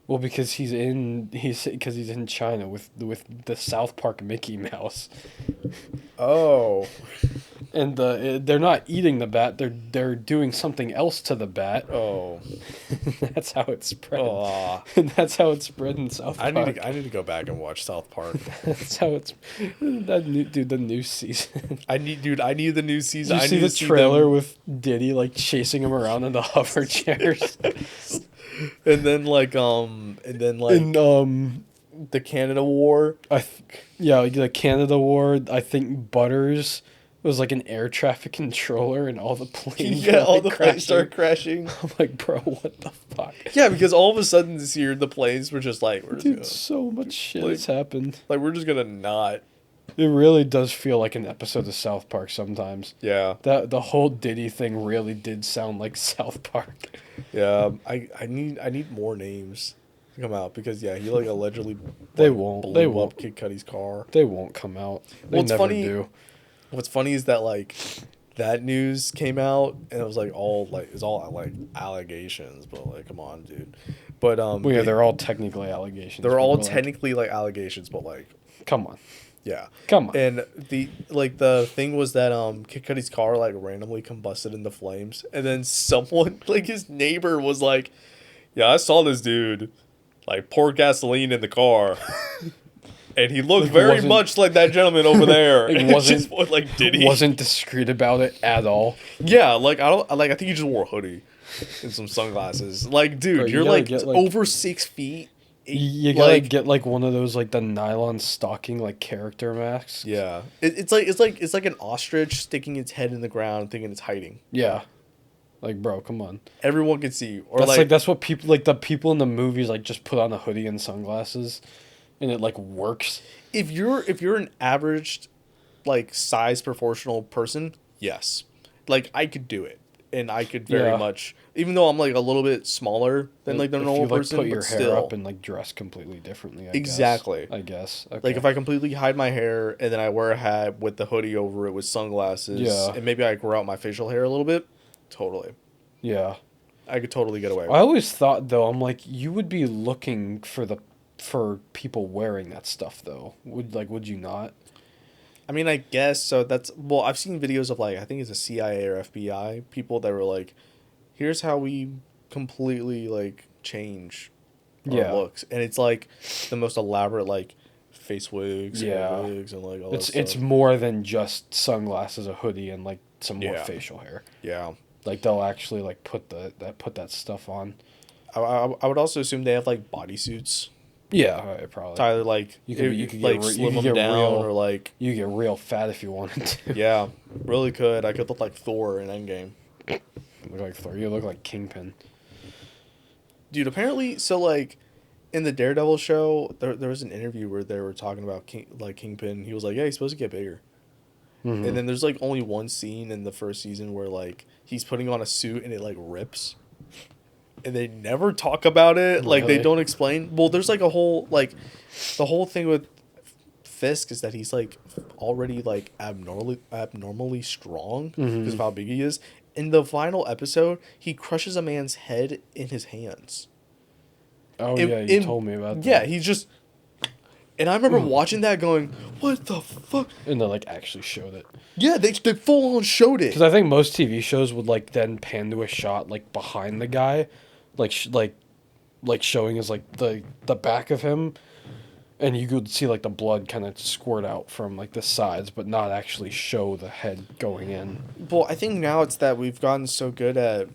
Speaker 2: Well, because he's in China with the South Park Mickey Mouse,
Speaker 1: Oh.
Speaker 2: and they're not eating the bat. They're doing something else to the bat.
Speaker 1: Oh.
Speaker 2: That's how it spread.
Speaker 1: Oh.
Speaker 2: And that's how it spread in South Park.
Speaker 1: I need to go back and watch South Park.
Speaker 2: That's how it's the new season.
Speaker 1: I need the new season.
Speaker 2: Did you
Speaker 1: I
Speaker 2: see
Speaker 1: need
Speaker 2: the
Speaker 1: to see
Speaker 2: trailer
Speaker 1: them.
Speaker 2: with Diddy like chasing him around in the hover chairs?
Speaker 1: And then
Speaker 2: And
Speaker 1: the Canada War.
Speaker 2: yeah, the Canada War. I think Butters was like an air traffic controller, and all the planes.
Speaker 1: Yeah,
Speaker 2: were,
Speaker 1: all
Speaker 2: like,
Speaker 1: the planes start
Speaker 2: crashing.
Speaker 1: crashing.
Speaker 2: I'm like, bro, what the fuck?
Speaker 1: Yeah, because all of a sudden this year the planes were just like
Speaker 2: Dude, so much shit
Speaker 1: like-
Speaker 2: has happened.
Speaker 1: we're just gonna not.
Speaker 2: It really does feel like an episode of South Park sometimes.
Speaker 1: Yeah,
Speaker 2: The whole Diddy thing really did sound like South Park.
Speaker 1: yeah. I need more names to come out because yeah, he like allegedly
Speaker 2: They
Speaker 1: like,
Speaker 2: won't.
Speaker 1: blew
Speaker 2: They
Speaker 1: up
Speaker 2: won't.
Speaker 1: Kid Cudi's car.
Speaker 2: They won't come out. They
Speaker 1: Well, it's
Speaker 2: never
Speaker 1: funny-
Speaker 2: do.
Speaker 1: What's funny is that like that news came out and it was like all like it's all like allegations, but like come on, dude. But
Speaker 2: Well, yeah, they're all technically allegations.
Speaker 1: they're
Speaker 2: but
Speaker 1: all
Speaker 2: we're like,
Speaker 1: technically like allegations, but like
Speaker 2: come on.
Speaker 1: yeah.
Speaker 2: Come on.
Speaker 1: And the thing was that Kid Cudi's car like randomly combusted into flames, and then someone like his neighbor was like, "Yeah, I saw this dude like pour gasoline in the car," And he looked
Speaker 2: Like,
Speaker 1: very
Speaker 2: wasn't-
Speaker 1: much like that gentleman over there.
Speaker 2: It
Speaker 1: And it's
Speaker 2: wasn't-
Speaker 1: just, like, did he?
Speaker 2: Wasn't discreet about it at all.
Speaker 1: Yeah, like I think he just wore a hoodie and some sunglasses. Like, dude,
Speaker 2: Bro, you
Speaker 1: you're
Speaker 2: gotta
Speaker 1: like,
Speaker 2: get, like-
Speaker 1: over 6 feet.
Speaker 2: You gotta
Speaker 1: Like,
Speaker 2: get like one of those like the nylon stocking like character masks.
Speaker 1: yeah, it's like an ostrich sticking its head in the ground, thinking it's hiding.
Speaker 2: Yeah. Like, bro, come on.
Speaker 1: Everyone can see you. Or
Speaker 2: That's
Speaker 1: like,
Speaker 2: that's what people like the people in the movies like just put on a hoodie and sunglasses, and it like works.
Speaker 1: if you're an average, like, size proportional person, yes, like, I could do it, and I could very
Speaker 2: Yeah.
Speaker 1: much, even though I'm like a little bit smaller than like the
Speaker 2: If
Speaker 1: normal
Speaker 2: you, like,
Speaker 1: person,
Speaker 2: put your
Speaker 1: but
Speaker 2: hair
Speaker 1: still,
Speaker 2: up and like dress completely differently.
Speaker 1: Exactly.
Speaker 2: I guess. Okay.
Speaker 1: like, if I completely hide my hair and then I wear a hat with the hoodie over it with sunglasses,
Speaker 2: Yeah.
Speaker 1: and maybe I grow out my facial hair a little bit, totally,
Speaker 2: Yeah.
Speaker 1: I could totally get away with
Speaker 2: I
Speaker 1: it.
Speaker 2: always thought though, I'm like, you would be looking for people wearing that stuff though. Would you not?
Speaker 1: I mean, I guess so. Well, I've seen videos of, like, I think it's a CIA or FBI people that were like, here's how we completely, like, change our
Speaker 2: Yeah.
Speaker 1: looks, and it's like the most elaborate, like, face wigs,
Speaker 2: Yeah.
Speaker 1: hair wigs, and like all
Speaker 2: It's
Speaker 1: that stuff.
Speaker 2: more than just sunglasses, a hoodie, and like some more
Speaker 1: Yeah.
Speaker 2: facial hair.
Speaker 1: Yeah.
Speaker 2: Like they'll actually like put that stuff on.
Speaker 1: I would also assume they have, like, bodysuits.
Speaker 2: Yeah, probably.
Speaker 1: To either, like,
Speaker 2: You could get
Speaker 1: like,
Speaker 2: you
Speaker 1: slim
Speaker 2: could
Speaker 1: them
Speaker 2: get
Speaker 1: down,
Speaker 2: real-
Speaker 1: or like,
Speaker 2: You get real fat if you wanted to.
Speaker 1: yeah, really could. I could look like Thor in Endgame.
Speaker 2: Look like Thor. You look like Kingpin.
Speaker 1: Dude, apparently, so, like, in the Daredevil show, there was an interview where they were talking about Kingpin. He was like, yeah, he's supposed to get bigger.
Speaker 2: Mhm.
Speaker 1: And then there's, like, only one scene in the first season where, like, he's putting on a suit and it, like, rips. And they never talk about it. Like, they
Speaker 2: Really?
Speaker 1: don't explain. Well, there's, like, a whole, like, the whole thing with Fisk is that he's, like, already, like, abnormally strong because of how big he is. In the final episode, he crushes a man's head in his hands.
Speaker 2: Oh
Speaker 1: In-
Speaker 2: yeah, you
Speaker 1: in-
Speaker 2: told me about that.
Speaker 1: Yeah, he's just... And I remember watching that going, what the fuck?
Speaker 2: And they like actually showed it.
Speaker 1: Yeah, they full on showed it.
Speaker 2: Because I think most TV shows would like then pan to a shot like behind the guy, like showing his like the back of him, and you could see like the blood kind of squirt out from like the sides, but not actually show the head going in.
Speaker 1: Well, I think now it's that we've gotten so good at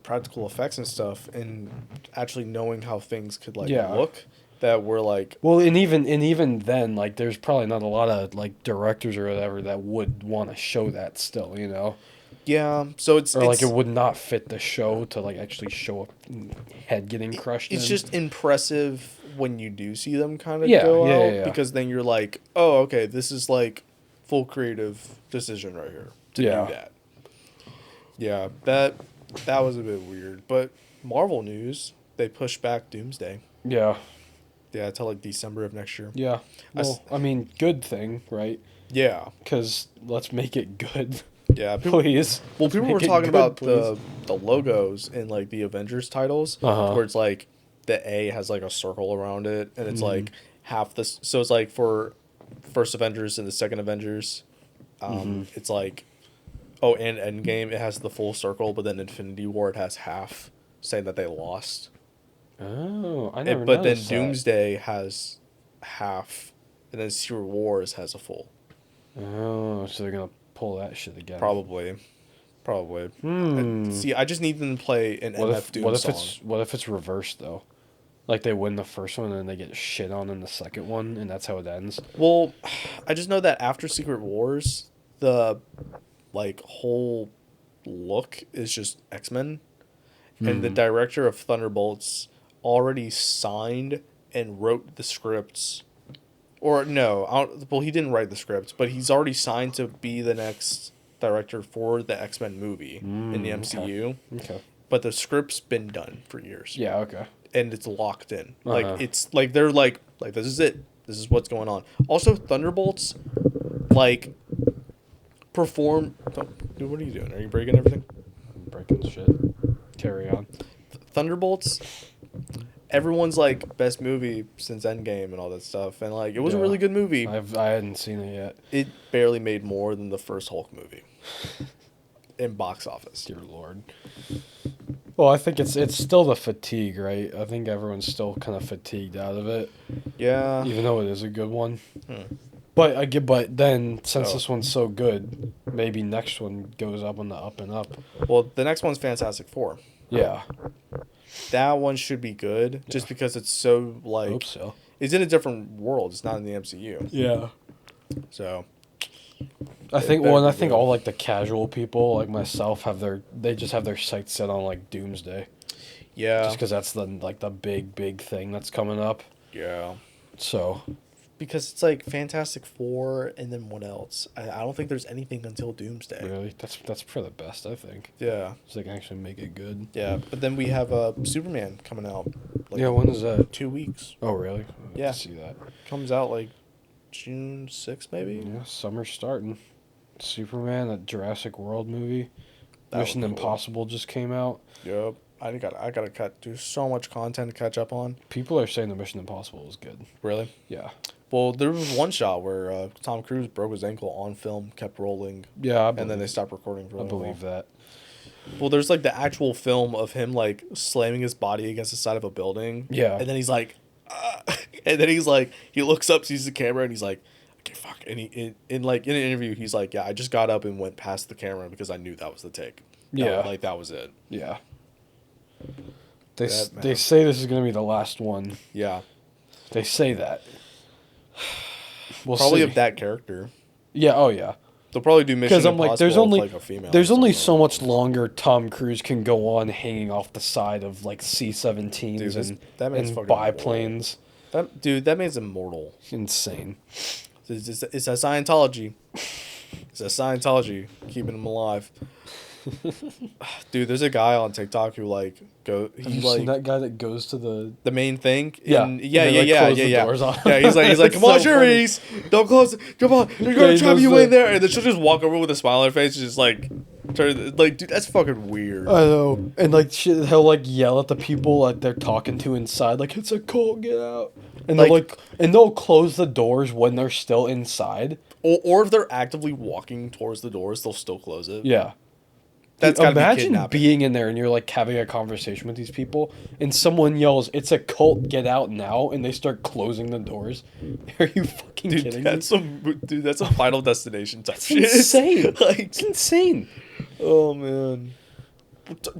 Speaker 1: practical effects and stuff, and actually knowing how things could, like,
Speaker 2: Yeah.
Speaker 1: look, that we're like,
Speaker 2: Well, and even then, like there's probably not a lot of like directors or whatever that would want to show that still, you know,
Speaker 1: yeah. So it's
Speaker 2: or like it would not fit the show to like actually show a head getting crushed.
Speaker 1: it's
Speaker 2: in.
Speaker 1: just impressive when you do see them kind of
Speaker 2: Yeah,
Speaker 1: go
Speaker 2: yeah,
Speaker 1: out,
Speaker 2: yeah, yeah.
Speaker 1: because then you're like, oh, okay, this is, like, full creative decision right here to
Speaker 2: Yeah.
Speaker 1: do that. Yeah, that was a bit weird. But Marvel news, they pushed back Doomsday.
Speaker 2: yeah.
Speaker 1: Yeah, till, like, December of next year.
Speaker 2: Yeah. Well, I mean, good thing, right?
Speaker 1: Yeah,
Speaker 2: Because let's make it good,
Speaker 1: yeah. People,
Speaker 2: please.
Speaker 1: well, people
Speaker 2: Make
Speaker 1: were
Speaker 2: it
Speaker 1: talking
Speaker 2: good,
Speaker 1: about
Speaker 2: please.
Speaker 1: the logos in, like, the Avengers titles,
Speaker 2: Uh-huh.
Speaker 1: where it's like the A has, like, a circle around it, and it's
Speaker 2: Mm-hmm.
Speaker 1: like half this. So it's like for first Avengers and the second Avengers,
Speaker 2: Mm-hmm.
Speaker 1: it's like, oh, and Endgame it has the full circle, but then Infinity War it has half, saying that they lost.
Speaker 2: Oh, I never
Speaker 1: But then
Speaker 2: noticed that.
Speaker 1: Doomsday has half, and then Secret Wars has a full.
Speaker 2: Oh, so they're gonna pull that shit again.
Speaker 1: Probably.
Speaker 2: Hmm.
Speaker 1: See, I just need them to play an MF Doom song.
Speaker 2: What if it's reversed though? Like they win the first one and then they get shit on in the second one, and that's how it ends.
Speaker 1: Well, I just know that after Secret Wars, the, like, whole look is just X-Men, and the director of Thunderbolts already signed and wrote the scripts. Or no, well, he didn't write the scripts, but he's already signed to be the next director for the X-Men movie in the MCU.
Speaker 2: Okay.
Speaker 1: But the script's been done for years.
Speaker 2: Yeah. Okay.
Speaker 1: And it's locked in.
Speaker 2: Uh-huh.
Speaker 1: Like, it's like they're like this is it. This is what's going on. Also, Thunderbolts, like, perform. Dude, what are you doing? Are you breaking everything?
Speaker 2: Breaking shit. Carry on.
Speaker 1: Thunderbolts, everyone's like best movie since Endgame and all that stuff, and like it was a
Speaker 2: Yeah.
Speaker 1: really good movie.
Speaker 2: I hadn't seen it yet.
Speaker 1: It barely made more than the first Hulk movie in box office.
Speaker 2: Dear Lord. Well, I think it's still the fatigue, right? I think everyone's still kind of fatigued out of it,
Speaker 1: Yeah.
Speaker 2: even though it is a good one.
Speaker 1: Hmm.
Speaker 2: But then since
Speaker 1: Oh.
Speaker 2: this one's so good, maybe next one goes up on the up and up.
Speaker 1: Well, the next one's Fantastic Four.
Speaker 2: Yeah,
Speaker 1: That one should be good, just because it's so
Speaker 2: I hope
Speaker 1: like
Speaker 2: so.
Speaker 1: it's in a different world. It's not in the MCU.
Speaker 2: Yeah.
Speaker 1: So
Speaker 2: I
Speaker 1: It
Speaker 2: think
Speaker 1: better
Speaker 2: well, and
Speaker 1: be
Speaker 2: I think
Speaker 1: good.
Speaker 2: all like the casual people like myself they just have their sights set on like Doomsday,
Speaker 1: yeah,
Speaker 2: just because that's the big thing that's coming up.
Speaker 1: yeah.
Speaker 2: So
Speaker 1: Because it's like Fantastic Four, and then what else? I don't think there's anything until Doomsday.
Speaker 2: really, that's for the best, I think.
Speaker 1: Yeah,
Speaker 2: So they can actually make it good.
Speaker 1: yeah. But then we have Superman coming out. Like,
Speaker 2: Yeah, when is that?
Speaker 1: 2 weeks.
Speaker 2: Oh, really? I
Speaker 1: Yeah.
Speaker 2: can see that.
Speaker 1: Comes out like June 6th, maybe.
Speaker 2: Yeah, summer's starting. Superman, that Jurassic World movie.
Speaker 1: That
Speaker 2: Mission
Speaker 1: was cool.
Speaker 2: Impossible just came out.
Speaker 1: Yep. I gotta do so much content to catch up on.
Speaker 2: People are saying the Mission Impossible was good.
Speaker 1: Really?
Speaker 2: Yeah.
Speaker 1: Well, there was one shot where Tom Cruise broke his ankle on film, kept rolling,
Speaker 2: Yeah,
Speaker 1: and then they stopped recording for a
Speaker 2: I
Speaker 1: little
Speaker 2: believe
Speaker 1: while.
Speaker 2: that.
Speaker 1: Well, there's like the actual film of him like slamming his body against the side of a building.
Speaker 2: Yeah.
Speaker 1: And then he's like, and then he's like, he looks up, sees the camera, and he's like, okay, fuck. And he in an interview, he's like, yeah, I just got up and went past the camera because I knew that was the take.
Speaker 2: Yeah.
Speaker 1: Like that was it.
Speaker 2: Yeah. They
Speaker 1: That
Speaker 2: they
Speaker 1: man.
Speaker 2: say this is gonna be the last one.
Speaker 1: Yeah.
Speaker 2: They say that. We'll
Speaker 1: Probably
Speaker 2: see.
Speaker 1: of that character.
Speaker 2: Yeah. Oh yeah.
Speaker 1: They'll probably do Mission
Speaker 2: Because I'm
Speaker 1: Impossible
Speaker 2: like, there's
Speaker 1: with,
Speaker 2: only
Speaker 1: like a female.
Speaker 2: there's
Speaker 1: or
Speaker 2: only
Speaker 1: something.
Speaker 2: so much longer Tom Cruise can go on hanging off the side of like C-17s
Speaker 1: Dude,
Speaker 2: and
Speaker 1: that man's
Speaker 2: and
Speaker 1: fucking
Speaker 2: biplanes.
Speaker 1: That man's immortal.
Speaker 2: Insane.
Speaker 1: It's a Scientology. It's a Scientology keeping him alive. Dude, there's a guy on TikTok who like
Speaker 2: Have you seen that guy that goes to the
Speaker 1: the main thing.
Speaker 2: Yeah.
Speaker 1: Yeah,
Speaker 2: And
Speaker 1: yeah,
Speaker 2: they,
Speaker 1: yeah,
Speaker 2: like,
Speaker 1: yeah,
Speaker 2: close
Speaker 1: yeah,
Speaker 2: the
Speaker 1: yeah.
Speaker 2: doors on
Speaker 1: Yeah, he's like,
Speaker 2: It's
Speaker 1: come on,
Speaker 2: so funny.
Speaker 1: Cherise, don't close it. Come on, they're
Speaker 2: Yeah,
Speaker 1: gonna
Speaker 2: he
Speaker 1: trap
Speaker 2: does
Speaker 1: you
Speaker 2: the-
Speaker 1: in there, and then she'll just walk over with a smile on her face, and just like turn. Like, dude, that's fucking weird.
Speaker 2: I know. And like shit, he'll like yell at the people like they're talking to inside, like it's a cult, get out. And they'll close the doors when they're still inside.
Speaker 1: Or if they're actively walking towards the doors, they'll still close it.
Speaker 2: Yeah.
Speaker 1: That's
Speaker 2: Dude,
Speaker 1: gotta be
Speaker 2: imagine
Speaker 1: kidnapping.
Speaker 2: being in there and you're like having a conversation with these people and someone yells, "It's a cult, get out now," and they start closing the doors. Are you fucking
Speaker 1: Dude,
Speaker 2: kidding
Speaker 1: that's some Final Destination type
Speaker 2: me?
Speaker 1: shit.
Speaker 2: It's insane.
Speaker 1: Like,
Speaker 2: It's insane.
Speaker 1: oh man,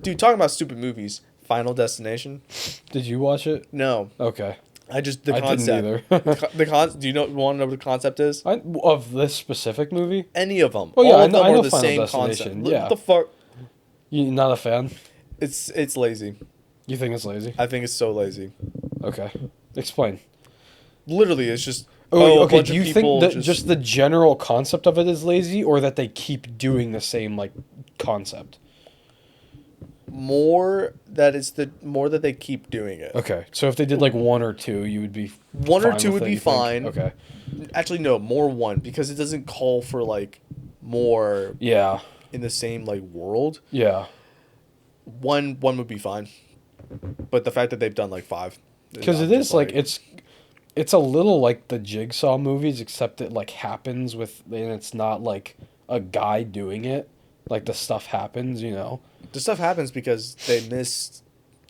Speaker 1: dude, talking about stupid movies. Final Destination?
Speaker 2: Did you watch it?
Speaker 1: No,
Speaker 2: Okay.
Speaker 1: I just the
Speaker 2: I didn't
Speaker 1: concept.
Speaker 2: either.
Speaker 1: Do you want to know what the concept is?
Speaker 2: Of this specific movie?
Speaker 1: Any of them?
Speaker 2: Oh, yeah,
Speaker 1: All
Speaker 2: I
Speaker 1: of
Speaker 2: know-
Speaker 1: them
Speaker 2: I
Speaker 1: are
Speaker 2: know
Speaker 1: the
Speaker 2: Final
Speaker 1: same
Speaker 2: Destination,
Speaker 1: concept.
Speaker 2: yeah.
Speaker 1: What the fuck?
Speaker 2: You not a fan?
Speaker 1: It's lazy.
Speaker 2: You think it's lazy?
Speaker 1: I think it's so lazy.
Speaker 2: Okay. Explain.
Speaker 1: Literally, it's just a
Speaker 2: Okay.
Speaker 1: bunch
Speaker 2: Do
Speaker 1: of
Speaker 2: you
Speaker 1: people
Speaker 2: think that just the general concept of it is lazy, or that they keep doing the same like concept?
Speaker 1: more that they keep doing it.
Speaker 2: Okay. So if they did like one or two, you would be
Speaker 1: One or
Speaker 2: fine
Speaker 1: two
Speaker 2: with
Speaker 1: would
Speaker 2: it,
Speaker 1: be
Speaker 2: you think?
Speaker 1: fine.
Speaker 2: Okay.
Speaker 1: Actually, no, more one because it doesn't call for like more
Speaker 2: Yeah.
Speaker 1: in the same like world.
Speaker 2: Yeah.
Speaker 1: One would be fine, but the fact that they've done like five,
Speaker 2: Because
Speaker 1: I'm
Speaker 2: it
Speaker 1: just
Speaker 2: is like it's a little like the Jigsaw movies, except it like happens with, and it's not like a guy doing it. Like the stuff happens, you know.
Speaker 1: the stuff happens because they missed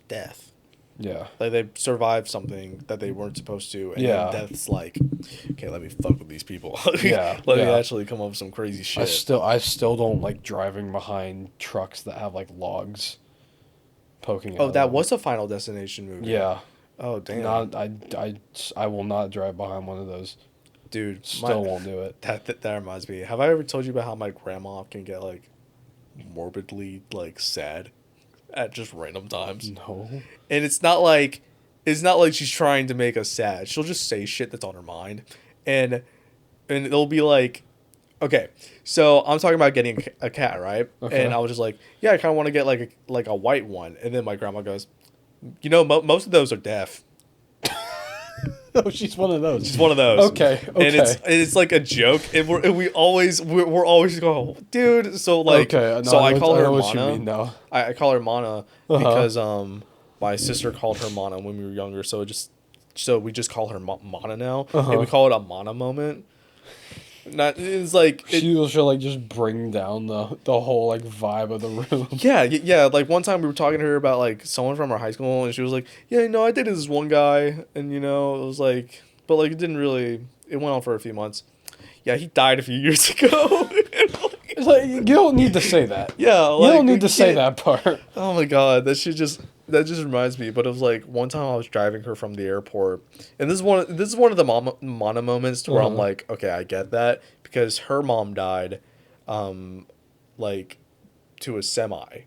Speaker 1: death.
Speaker 2: Yeah.
Speaker 1: Like they survived something that they weren't supposed to, and
Speaker 2: Yeah.
Speaker 1: then death's like, okay, let me fuck with these people.
Speaker 2: Yeah,
Speaker 1: let me
Speaker 2: yeah.
Speaker 1: actually come up with some crazy shit.
Speaker 2: I still don't like driving behind trucks that have like logs poking out.
Speaker 1: Oh,
Speaker 2: of
Speaker 1: that
Speaker 2: them.
Speaker 1: was a Final Destination movie.
Speaker 2: Yeah.
Speaker 1: Oh damn.
Speaker 2: Not I will not drive behind one of those.
Speaker 1: Dude,
Speaker 2: Still won't do it.
Speaker 1: that reminds me. Have I ever told you about how my grandma can get like morbidly like sad at just random times?
Speaker 2: No.
Speaker 1: And it's not like she's trying to make us sad. She'll just say shit that's on her mind, and it'll be like, okay, so I'm talking about getting a cat, right?
Speaker 2: Okay.
Speaker 1: And I was just like, yeah, I kind of want to get like a white one, and then my grandma goes, you know, most of those are deaf.
Speaker 2: Oh, she's one of those.
Speaker 1: She's one of those.
Speaker 2: Okay.
Speaker 1: And it's like a joke, and we're always going, dude. So like,
Speaker 2: Okay, no,
Speaker 1: so I call her
Speaker 2: know what you
Speaker 1: Mana.
Speaker 2: mean now.
Speaker 1: I call her Mana
Speaker 2: Uh-huh.
Speaker 1: because my sister called her Mana when we were younger, so we just call her Mana now,
Speaker 2: Uh-huh.
Speaker 1: and we call it a Mana moment. Not it's like
Speaker 2: She'll like just bring down the whole like vibe of the room.
Speaker 1: yeah. Like one time we were talking to her about like someone from our high school, and she was like, "Yeah, I dated this one guy, and it was like, but like it didn't really. It went on for a few months. Yeah, he died a few years ago."
Speaker 2: It's like you don't need to say that.
Speaker 1: Yeah,
Speaker 2: You
Speaker 1: like
Speaker 2: don't
Speaker 1: we
Speaker 2: need to say
Speaker 1: can't-
Speaker 2: that part.
Speaker 1: Oh my god, that just reminds me. But it was like one time I was driving her from the airport, and this is one of the Mana moments where I'm
Speaker 2: Uh-huh.
Speaker 1: like, okay, I get that because her mom died, like to a semi. It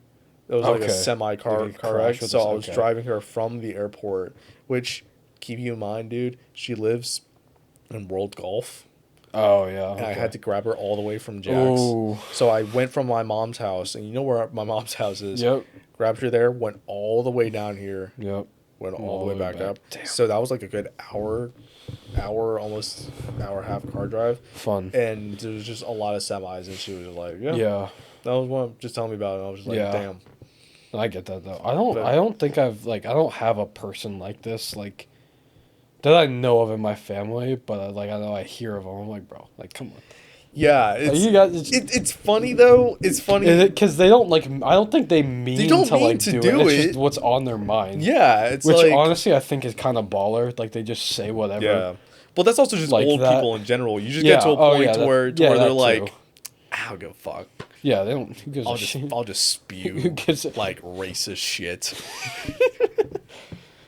Speaker 1: was like a
Speaker 2: Okay.
Speaker 1: semi car
Speaker 2: Like a
Speaker 1: car
Speaker 2: crash
Speaker 1: wreck.
Speaker 2: with
Speaker 1: So
Speaker 2: this-
Speaker 1: I was
Speaker 2: okay.
Speaker 1: driving her from the airport, which keep you in mind, dude. She lives in World Golf.
Speaker 2: Oh yeah.
Speaker 1: And I
Speaker 2: okay.
Speaker 1: had to grab her all the way from Jack's.
Speaker 2: Oh.
Speaker 1: So I went from my mom's house, and you know where my mom's house is.
Speaker 2: Yep.
Speaker 1: Grabbed her there, went all the way down here,
Speaker 2: Yep.
Speaker 1: went all the way back up.
Speaker 2: Damn.
Speaker 1: So that was like a good almost hour and a half car drive.
Speaker 2: Fun.
Speaker 1: And there was just a lot of semis, and she was just like, yeah.
Speaker 2: Yeah.
Speaker 1: That was one just telling me about it, and I was just like,
Speaker 2: Yeah.
Speaker 1: damn.
Speaker 2: I get that though.
Speaker 1: But-
Speaker 2: I don't think I don't have a person like this like that I know of in my family, but I know I hear of them. I'm like, bro, like come on.
Speaker 1: Yeah, it's,
Speaker 2: you guys-
Speaker 1: it's funny though. It's funny.
Speaker 2: Is it because they don't like? I don't think they mean
Speaker 1: don't
Speaker 2: to
Speaker 1: mean
Speaker 2: like
Speaker 1: to
Speaker 2: do
Speaker 1: do
Speaker 2: it. It's
Speaker 1: it.
Speaker 2: just what's on their mind.
Speaker 1: Yeah, it's
Speaker 2: Which
Speaker 1: like
Speaker 2: honestly I think is kind of baller. Like they just say whatever.
Speaker 1: yeah. Well, that's also just
Speaker 2: Like
Speaker 1: old
Speaker 2: that.
Speaker 1: people in general. You just
Speaker 2: Yeah,
Speaker 1: get to a
Speaker 2: oh,
Speaker 1: point
Speaker 2: yeah,
Speaker 1: to
Speaker 2: that-
Speaker 1: where
Speaker 2: yeah,
Speaker 1: they're
Speaker 2: that
Speaker 1: like,
Speaker 2: too.
Speaker 1: I don't give a fuck.
Speaker 2: Yeah, they don't. Who gives
Speaker 1: I'll
Speaker 2: a
Speaker 1: just
Speaker 2: shit?
Speaker 1: I'll just spew
Speaker 2: Who gives a-
Speaker 1: like racist shit.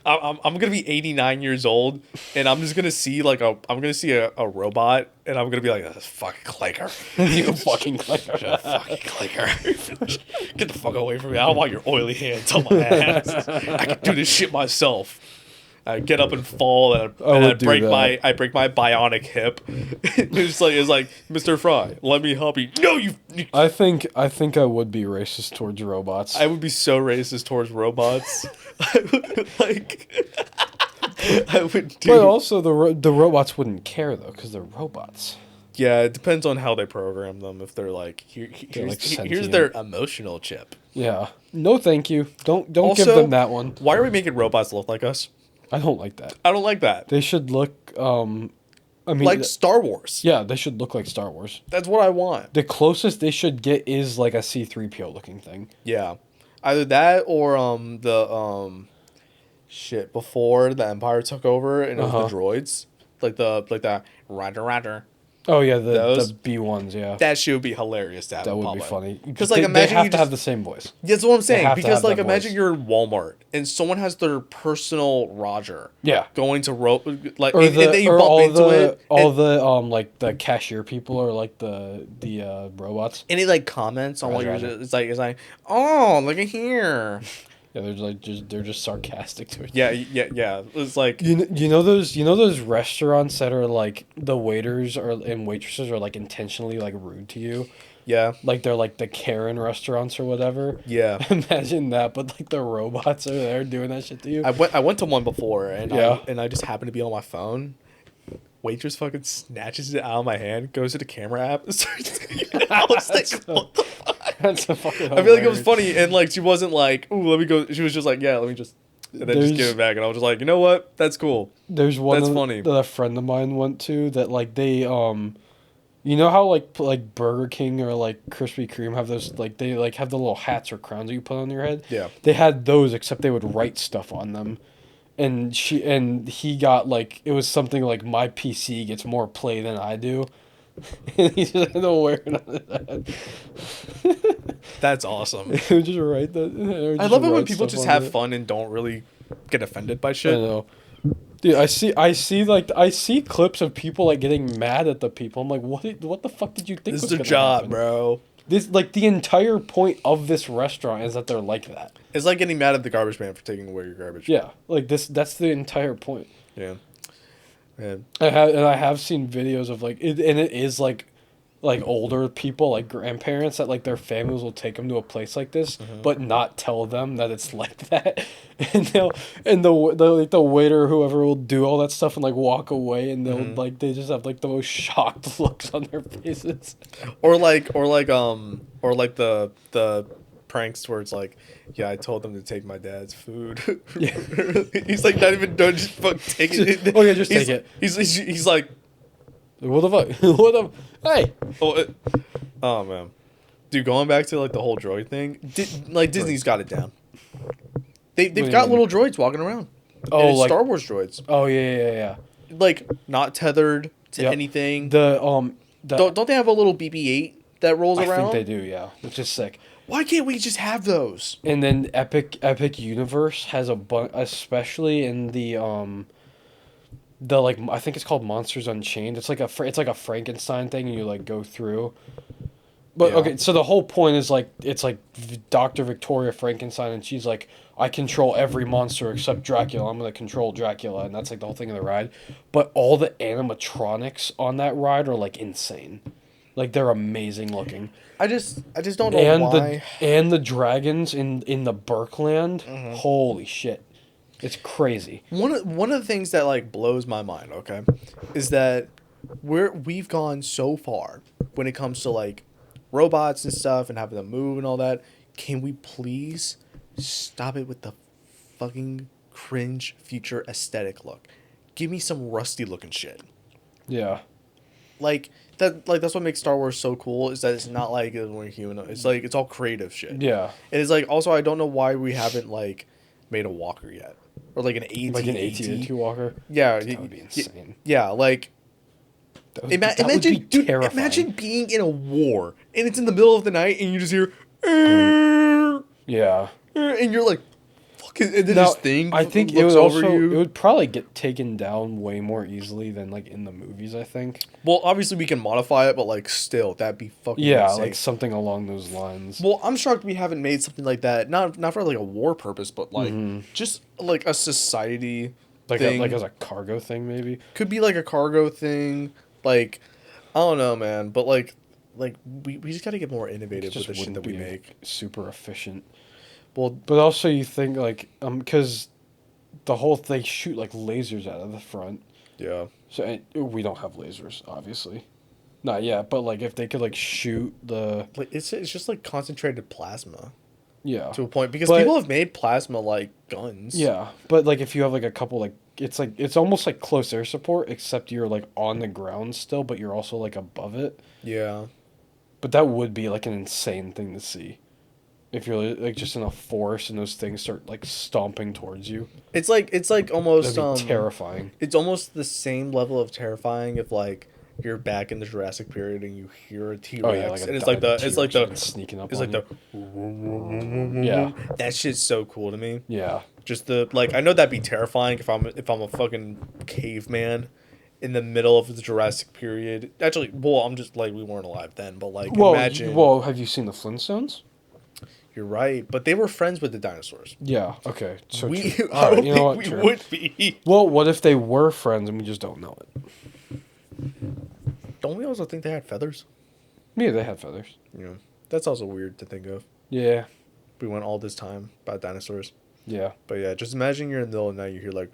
Speaker 1: I'm gonna be 89 years old, and I'm just gonna see a robot, and I'm gonna be like, "This fucking clicker,
Speaker 2: You fucking click.
Speaker 1: fucking clicker, get the fuck away from me! I don't want your oily hands on my ass. I can do this shit myself." I get up and fall, and
Speaker 2: I would do that.
Speaker 1: I break my bionic hip. it's like Mr. Fry, let me help you. No, you
Speaker 2: I think I would be racist towards robots.
Speaker 1: I would be so racist towards robots. I would I would do.
Speaker 2: But also the robots wouldn't care though because they're robots.
Speaker 1: Yeah, it depends on how they program them. If they're like, here's,
Speaker 2: like
Speaker 1: here's
Speaker 2: sentient.
Speaker 1: their emotional chip.
Speaker 2: Yeah. No, thank you. Don't
Speaker 1: Also,
Speaker 2: give them that one.
Speaker 1: Why are we making robots look like us?
Speaker 2: I don't like that.
Speaker 1: I don't like that.
Speaker 2: They should look. I mean,
Speaker 1: Like Star Wars.
Speaker 2: yeah, they should look like Star Wars.
Speaker 1: That's what I want.
Speaker 2: The closest they should get is like a C-3PO looking thing.
Speaker 1: Yeah, either that or shit before the Empire took over and it was
Speaker 2: Uh-huh.
Speaker 1: the droids, like the Roger.
Speaker 2: Oh yeah, the
Speaker 1: Those-
Speaker 2: B1s. Yeah,
Speaker 1: That shit would be hilarious to have.
Speaker 2: that
Speaker 1: in
Speaker 2: would be
Speaker 1: public.
Speaker 2: funny.
Speaker 1: Because like
Speaker 2: they
Speaker 1: imagine
Speaker 2: have
Speaker 1: you
Speaker 2: to
Speaker 1: just,
Speaker 2: have the same voice.
Speaker 1: That's what I'm saying.
Speaker 2: have to
Speaker 1: Because
Speaker 2: have
Speaker 1: like
Speaker 2: that
Speaker 1: imagine
Speaker 2: voice.
Speaker 1: you're in Walmart and someone has their personal Roger
Speaker 2: Yeah.
Speaker 1: going to like
Speaker 2: Or
Speaker 1: and then you
Speaker 2: or
Speaker 1: bump
Speaker 2: all
Speaker 1: into
Speaker 2: the
Speaker 1: it
Speaker 2: all
Speaker 1: and,
Speaker 2: the like the cashier people are like the robots.
Speaker 1: and he like comments on what
Speaker 2: Roger,
Speaker 1: you're
Speaker 2: Roger.
Speaker 1: it's like oh look at here.
Speaker 2: Yeah, they're just sarcastic to it.
Speaker 1: Yeah. It's like
Speaker 2: You know those restaurants that are like the waiters or and waitresses are like intentionally like rude to you,
Speaker 1: yeah.
Speaker 2: like they're like the Karen restaurants or whatever.
Speaker 1: Yeah.
Speaker 2: Imagine that, but like the robots are there doing that shit to you.
Speaker 1: I went to one before and
Speaker 2: Yeah.
Speaker 1: I just happened to be on my phone. Waitress fucking snatches it out of my hand, goes to the camera app, and starts. I was like, what the fuck?
Speaker 2: That's a fucking.
Speaker 1: I feel like it was
Speaker 2: hilarious.
Speaker 1: funny, and like she wasn't like, "Ooh, let me go." She was just like, "Yeah, let me just," and then just give
Speaker 2: There's-
Speaker 1: it back. And I was just like, "You know what? That's cool."
Speaker 2: There's one
Speaker 1: That's funny.
Speaker 2: that a friend of mine went to that like they you know how like Burger King or like Krispy Kreme have those like they like have the little hats or crowns that you put on your head.
Speaker 1: Yeah.
Speaker 2: They had those except they would write stuff on them. And he got like it was something like my PC gets more play than I do. And he just had to wear it on his head.
Speaker 1: That's awesome.
Speaker 2: It would just write that.
Speaker 1: I love it when people just have fun and don't really get offended by
Speaker 2: I
Speaker 1: shit.
Speaker 2: know. Dude, I see clips of people like getting mad at the people. I'm like, what the fuck did you think
Speaker 1: This is
Speaker 2: was
Speaker 1: their
Speaker 2: gonna
Speaker 1: job,
Speaker 2: happen?
Speaker 1: bro.
Speaker 2: This like the entire point of this restaurant is that they're like that.
Speaker 1: It's like getting mad at the garbage man for taking away your garbage.
Speaker 2: Yeah, like that's the entire point.
Speaker 1: Yeah. Man.
Speaker 2: I have seen videos of like it, and it is like older people like grandparents that like their families will take them to a place like this but not tell them that it's like that. And the waiter or whoever will do all that stuff and like walk away and they'll like they just have like the most shocked looks on their faces.
Speaker 1: Or like the pranks where it's like, yeah, I told them to take my dad's food.
Speaker 2: Yeah.
Speaker 1: He's like not even done, just fuck taking it.
Speaker 2: Okay, just
Speaker 1: He's-
Speaker 2: take it.
Speaker 1: He's like,
Speaker 2: What the fuck? What the? Hey.
Speaker 1: Oh man, dude, going back to like the whole droid thing, Disney's got it down. They've
Speaker 2: do you
Speaker 1: got
Speaker 2: mean?
Speaker 1: little droids walking around.
Speaker 2: Oh,
Speaker 1: And it's
Speaker 2: like
Speaker 1: Star Wars droids,
Speaker 2: oh yeah.
Speaker 1: like not tethered to
Speaker 2: Yep.
Speaker 1: anything.
Speaker 2: The
Speaker 1: Don't they have a little BB-8 that rolls
Speaker 2: I
Speaker 1: around?
Speaker 2: think they do, yeah, which is sick.
Speaker 1: Why can't we just have those?
Speaker 2: And then Epic Universe has a bunch, especially in the like I think it's called Monsters Unchained. It's like a Frankenstein thing, and you like go through. But
Speaker 1: Yeah.
Speaker 2: okay, so the whole point is like it's like Dr. Victoria Frankenstein, and she's like, I control every monster except Dracula. I'm gonna control Dracula, and that's like the whole thing of the ride. But all the animatronics on that ride are like insane, like they're amazing looking.
Speaker 1: I just don't know
Speaker 2: And
Speaker 1: why.
Speaker 2: the dragons in the Burkland, holy shit, it's crazy.
Speaker 1: One of the things that like blows my mind, okay, is that we've gone so far when it comes to like robots and stuff and having them move and all that. Can we please stop it with the fucking cringe future aesthetic look? Give me some rusty looking shit.
Speaker 2: Yeah,
Speaker 1: Like that's what makes Star Wars so cool, is that it's not like we're human. It's like it's all creative shit.
Speaker 2: yeah,
Speaker 1: And it's like also I don't know why we haven't like made a walker yet. Or like an AT.
Speaker 2: like an AT-AT walker.
Speaker 1: Yeah,
Speaker 2: That would be insane.
Speaker 1: Yeah, like
Speaker 2: That would be
Speaker 1: imagine, dude,
Speaker 2: terrifying.
Speaker 1: imagine being in a war and it's in the middle of the night and you just hear,
Speaker 2: Yeah.
Speaker 1: and you're like, fuck, and then
Speaker 2: Now,
Speaker 1: this thing
Speaker 2: I think it
Speaker 1: looks
Speaker 2: would
Speaker 1: over
Speaker 2: also
Speaker 1: you.
Speaker 2: it would probably get taken down way more easily than like in the movies, I think.
Speaker 1: Well, obviously we can modify it, but like still, that'd be fucking
Speaker 2: Yeah,
Speaker 1: insane.
Speaker 2: like something along those lines.
Speaker 1: Well, I'm shocked we haven't made something like that. Not for like a war purpose, but like just like a society
Speaker 2: Like
Speaker 1: thing.
Speaker 2: like as a cargo thing, maybe.
Speaker 1: Could be like a cargo thing. Like I don't know, man, but like we just got to get more innovative with
Speaker 2: Just
Speaker 1: the shit
Speaker 2: wouldn't
Speaker 1: that we
Speaker 2: be
Speaker 1: make.
Speaker 2: super efficient.
Speaker 1: Well,
Speaker 2: But also, you think like because the whole they shoot like lasers out of the front.
Speaker 1: yeah.
Speaker 2: So we don't have lasers, obviously. Not yet, but like if they could like shoot the
Speaker 1: Like it's just like concentrated plasma
Speaker 2: yeah.
Speaker 1: to a point, because
Speaker 2: But-
Speaker 1: people have made plasma like guns.
Speaker 2: Yeah, but like if you have like a couple like it's almost like close air support, except you're like on the ground still, but you're also like above it.
Speaker 1: Yeah.
Speaker 2: But that would be like an insane thing to see. If you're like just in a forest and those things start like stomping towards you,
Speaker 1: It's like almost
Speaker 2: that'd be terrifying.
Speaker 1: It's almost the same level of terrifying if like you're back in the Jurassic period and you hear a T-Rex,
Speaker 2: Oh yeah, like
Speaker 1: and it's like the
Speaker 2: sneaking up.
Speaker 1: it's
Speaker 2: on
Speaker 1: like
Speaker 2: you.
Speaker 1: the
Speaker 2: Yeah.
Speaker 1: That shit's so cool to me.
Speaker 2: Yeah.
Speaker 1: Just the like I know that'd be terrifying if I'm a fucking caveman in the middle of the Jurassic period. Actually, well, I'm just like we weren't alive then, but like imagine.
Speaker 2: Well, have you seen the Flintstones?
Speaker 1: You're right, but they were friends with the dinosaurs.
Speaker 2: Yeah. Okay. So
Speaker 1: We
Speaker 2: true.
Speaker 1: I
Speaker 2: Alright,
Speaker 1: don't
Speaker 2: you know what?
Speaker 1: think we
Speaker 2: True.
Speaker 1: would be.
Speaker 2: Well, what if they were friends and we just don't know it?
Speaker 1: Don't we also think they had feathers?
Speaker 2: Yeah, they had feathers.
Speaker 1: Yeah, that's also weird to think of.
Speaker 2: Yeah.
Speaker 1: We went all this time about dinosaurs.
Speaker 2: Yeah.
Speaker 1: But yeah, just imagine you're in the middle of the night, you hear like,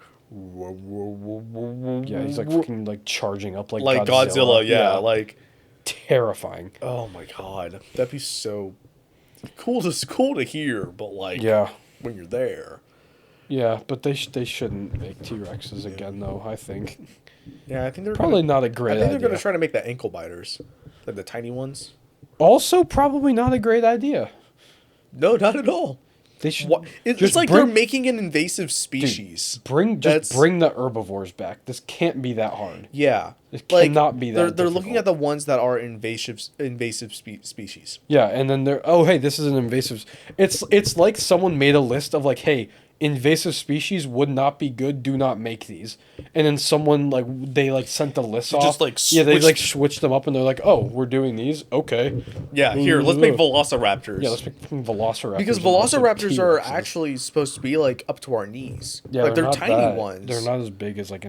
Speaker 2: Yeah, he's like fucking like charging up like
Speaker 1: Godzilla, yeah, like,
Speaker 2: terrifying.
Speaker 1: oh my god, that'd be so cool. It's cool to hear, but like,
Speaker 2: Yeah.
Speaker 1: when you're there,
Speaker 2: Yeah, but they shouldn't make T-Rexes again though, I think.
Speaker 1: yeah, I think they're
Speaker 2: Probably
Speaker 1: gonna,
Speaker 2: not a
Speaker 1: I
Speaker 2: great
Speaker 1: think they're
Speaker 2: idea.
Speaker 1: gonna try to make the ankle biters, like the tiny ones.
Speaker 2: Also probably not a great idea.
Speaker 1: No, not at all.
Speaker 2: They should
Speaker 1: What? It's
Speaker 2: just
Speaker 1: like
Speaker 2: bring,
Speaker 1: they're making an invasive species.
Speaker 2: bring
Speaker 1: That's-
Speaker 2: the herbivores back. This can't be that hard.
Speaker 1: Yeah,
Speaker 2: It
Speaker 1: like
Speaker 2: cannot be that
Speaker 1: they're looking
Speaker 2: difficult.
Speaker 1: at the ones that are invasive species.
Speaker 2: Yeah, and then they're hey, this is an invasive. It's like someone made a list of like, hey, invasive species would not be good. Do not make these. And then someone like they like sent the list off.
Speaker 1: just, like,
Speaker 2: yeah, they like
Speaker 1: switched-
Speaker 2: switched them up, and they're like, oh, we're doing these. Okay.
Speaker 1: Yeah, here, let's make
Speaker 2: Ugh.
Speaker 1: velociraptors.
Speaker 2: Yeah, let's make fucking velociraptors.
Speaker 1: Because
Speaker 2: and also
Speaker 1: velociraptors are
Speaker 2: T-Rexes.
Speaker 1: actually supposed to be like up to our knees.
Speaker 2: Yeah,
Speaker 1: like they're
Speaker 2: not
Speaker 1: tiny
Speaker 2: that-
Speaker 1: ones.
Speaker 2: They're not as big as like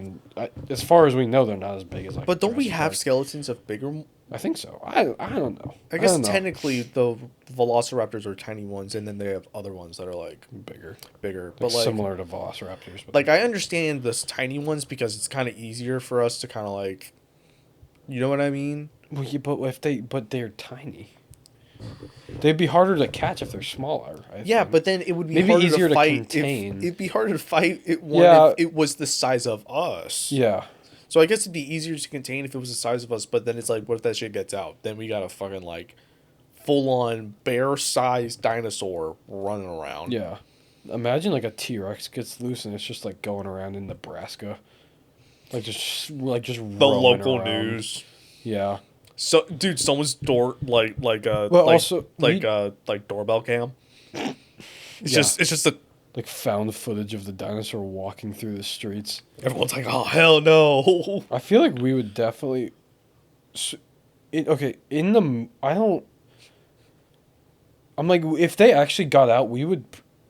Speaker 2: as far as we know, they're not as big as like.
Speaker 1: But don't we
Speaker 2: Jurassic
Speaker 1: have
Speaker 2: Park.
Speaker 1: skeletons of bigger?
Speaker 2: I think so. I don't know.
Speaker 1: I guess
Speaker 2: don't know.
Speaker 1: technically the velociraptors are tiny ones, and then they have other ones that are like
Speaker 2: bigger,
Speaker 1: bigger. But like,
Speaker 2: similar to velociraptors. But
Speaker 1: like I understand this tiny ones because it's kind of easier for us to kind of like, you know what I mean?
Speaker 2: well, yeah, but they're tiny. They'd be harder to catch if they're smaller. I
Speaker 1: Yeah,
Speaker 2: think.
Speaker 1: but then it would be
Speaker 2: Maybe
Speaker 1: harder
Speaker 2: easier to
Speaker 1: to fight.
Speaker 2: contain.
Speaker 1: It'd be harder to fight it one
Speaker 2: Yeah.
Speaker 1: if it was the size of us.
Speaker 2: yeah,
Speaker 1: So I guess it'd be easier to contain if it was the size of us. But then it's like, what if that shit gets out? Then we got a fucking like full on bear sized dinosaur running around.
Speaker 2: Yeah. Imagine like a T-Rex gets loose and it's just like going around in Nebraska. Like just
Speaker 1: The
Speaker 2: roaming
Speaker 1: local
Speaker 2: around.
Speaker 1: news.
Speaker 2: Yeah.
Speaker 1: So, dude, someone's door
Speaker 2: Well, also
Speaker 1: like doorbell cam.
Speaker 2: Yeah.
Speaker 1: It's just a
Speaker 2: like found footage of the dinosaur walking through the streets.
Speaker 1: everyone's like, oh hell no.
Speaker 2: I feel like we would definitely. Okay, in the I don't. I'm like, if they actually got out, we would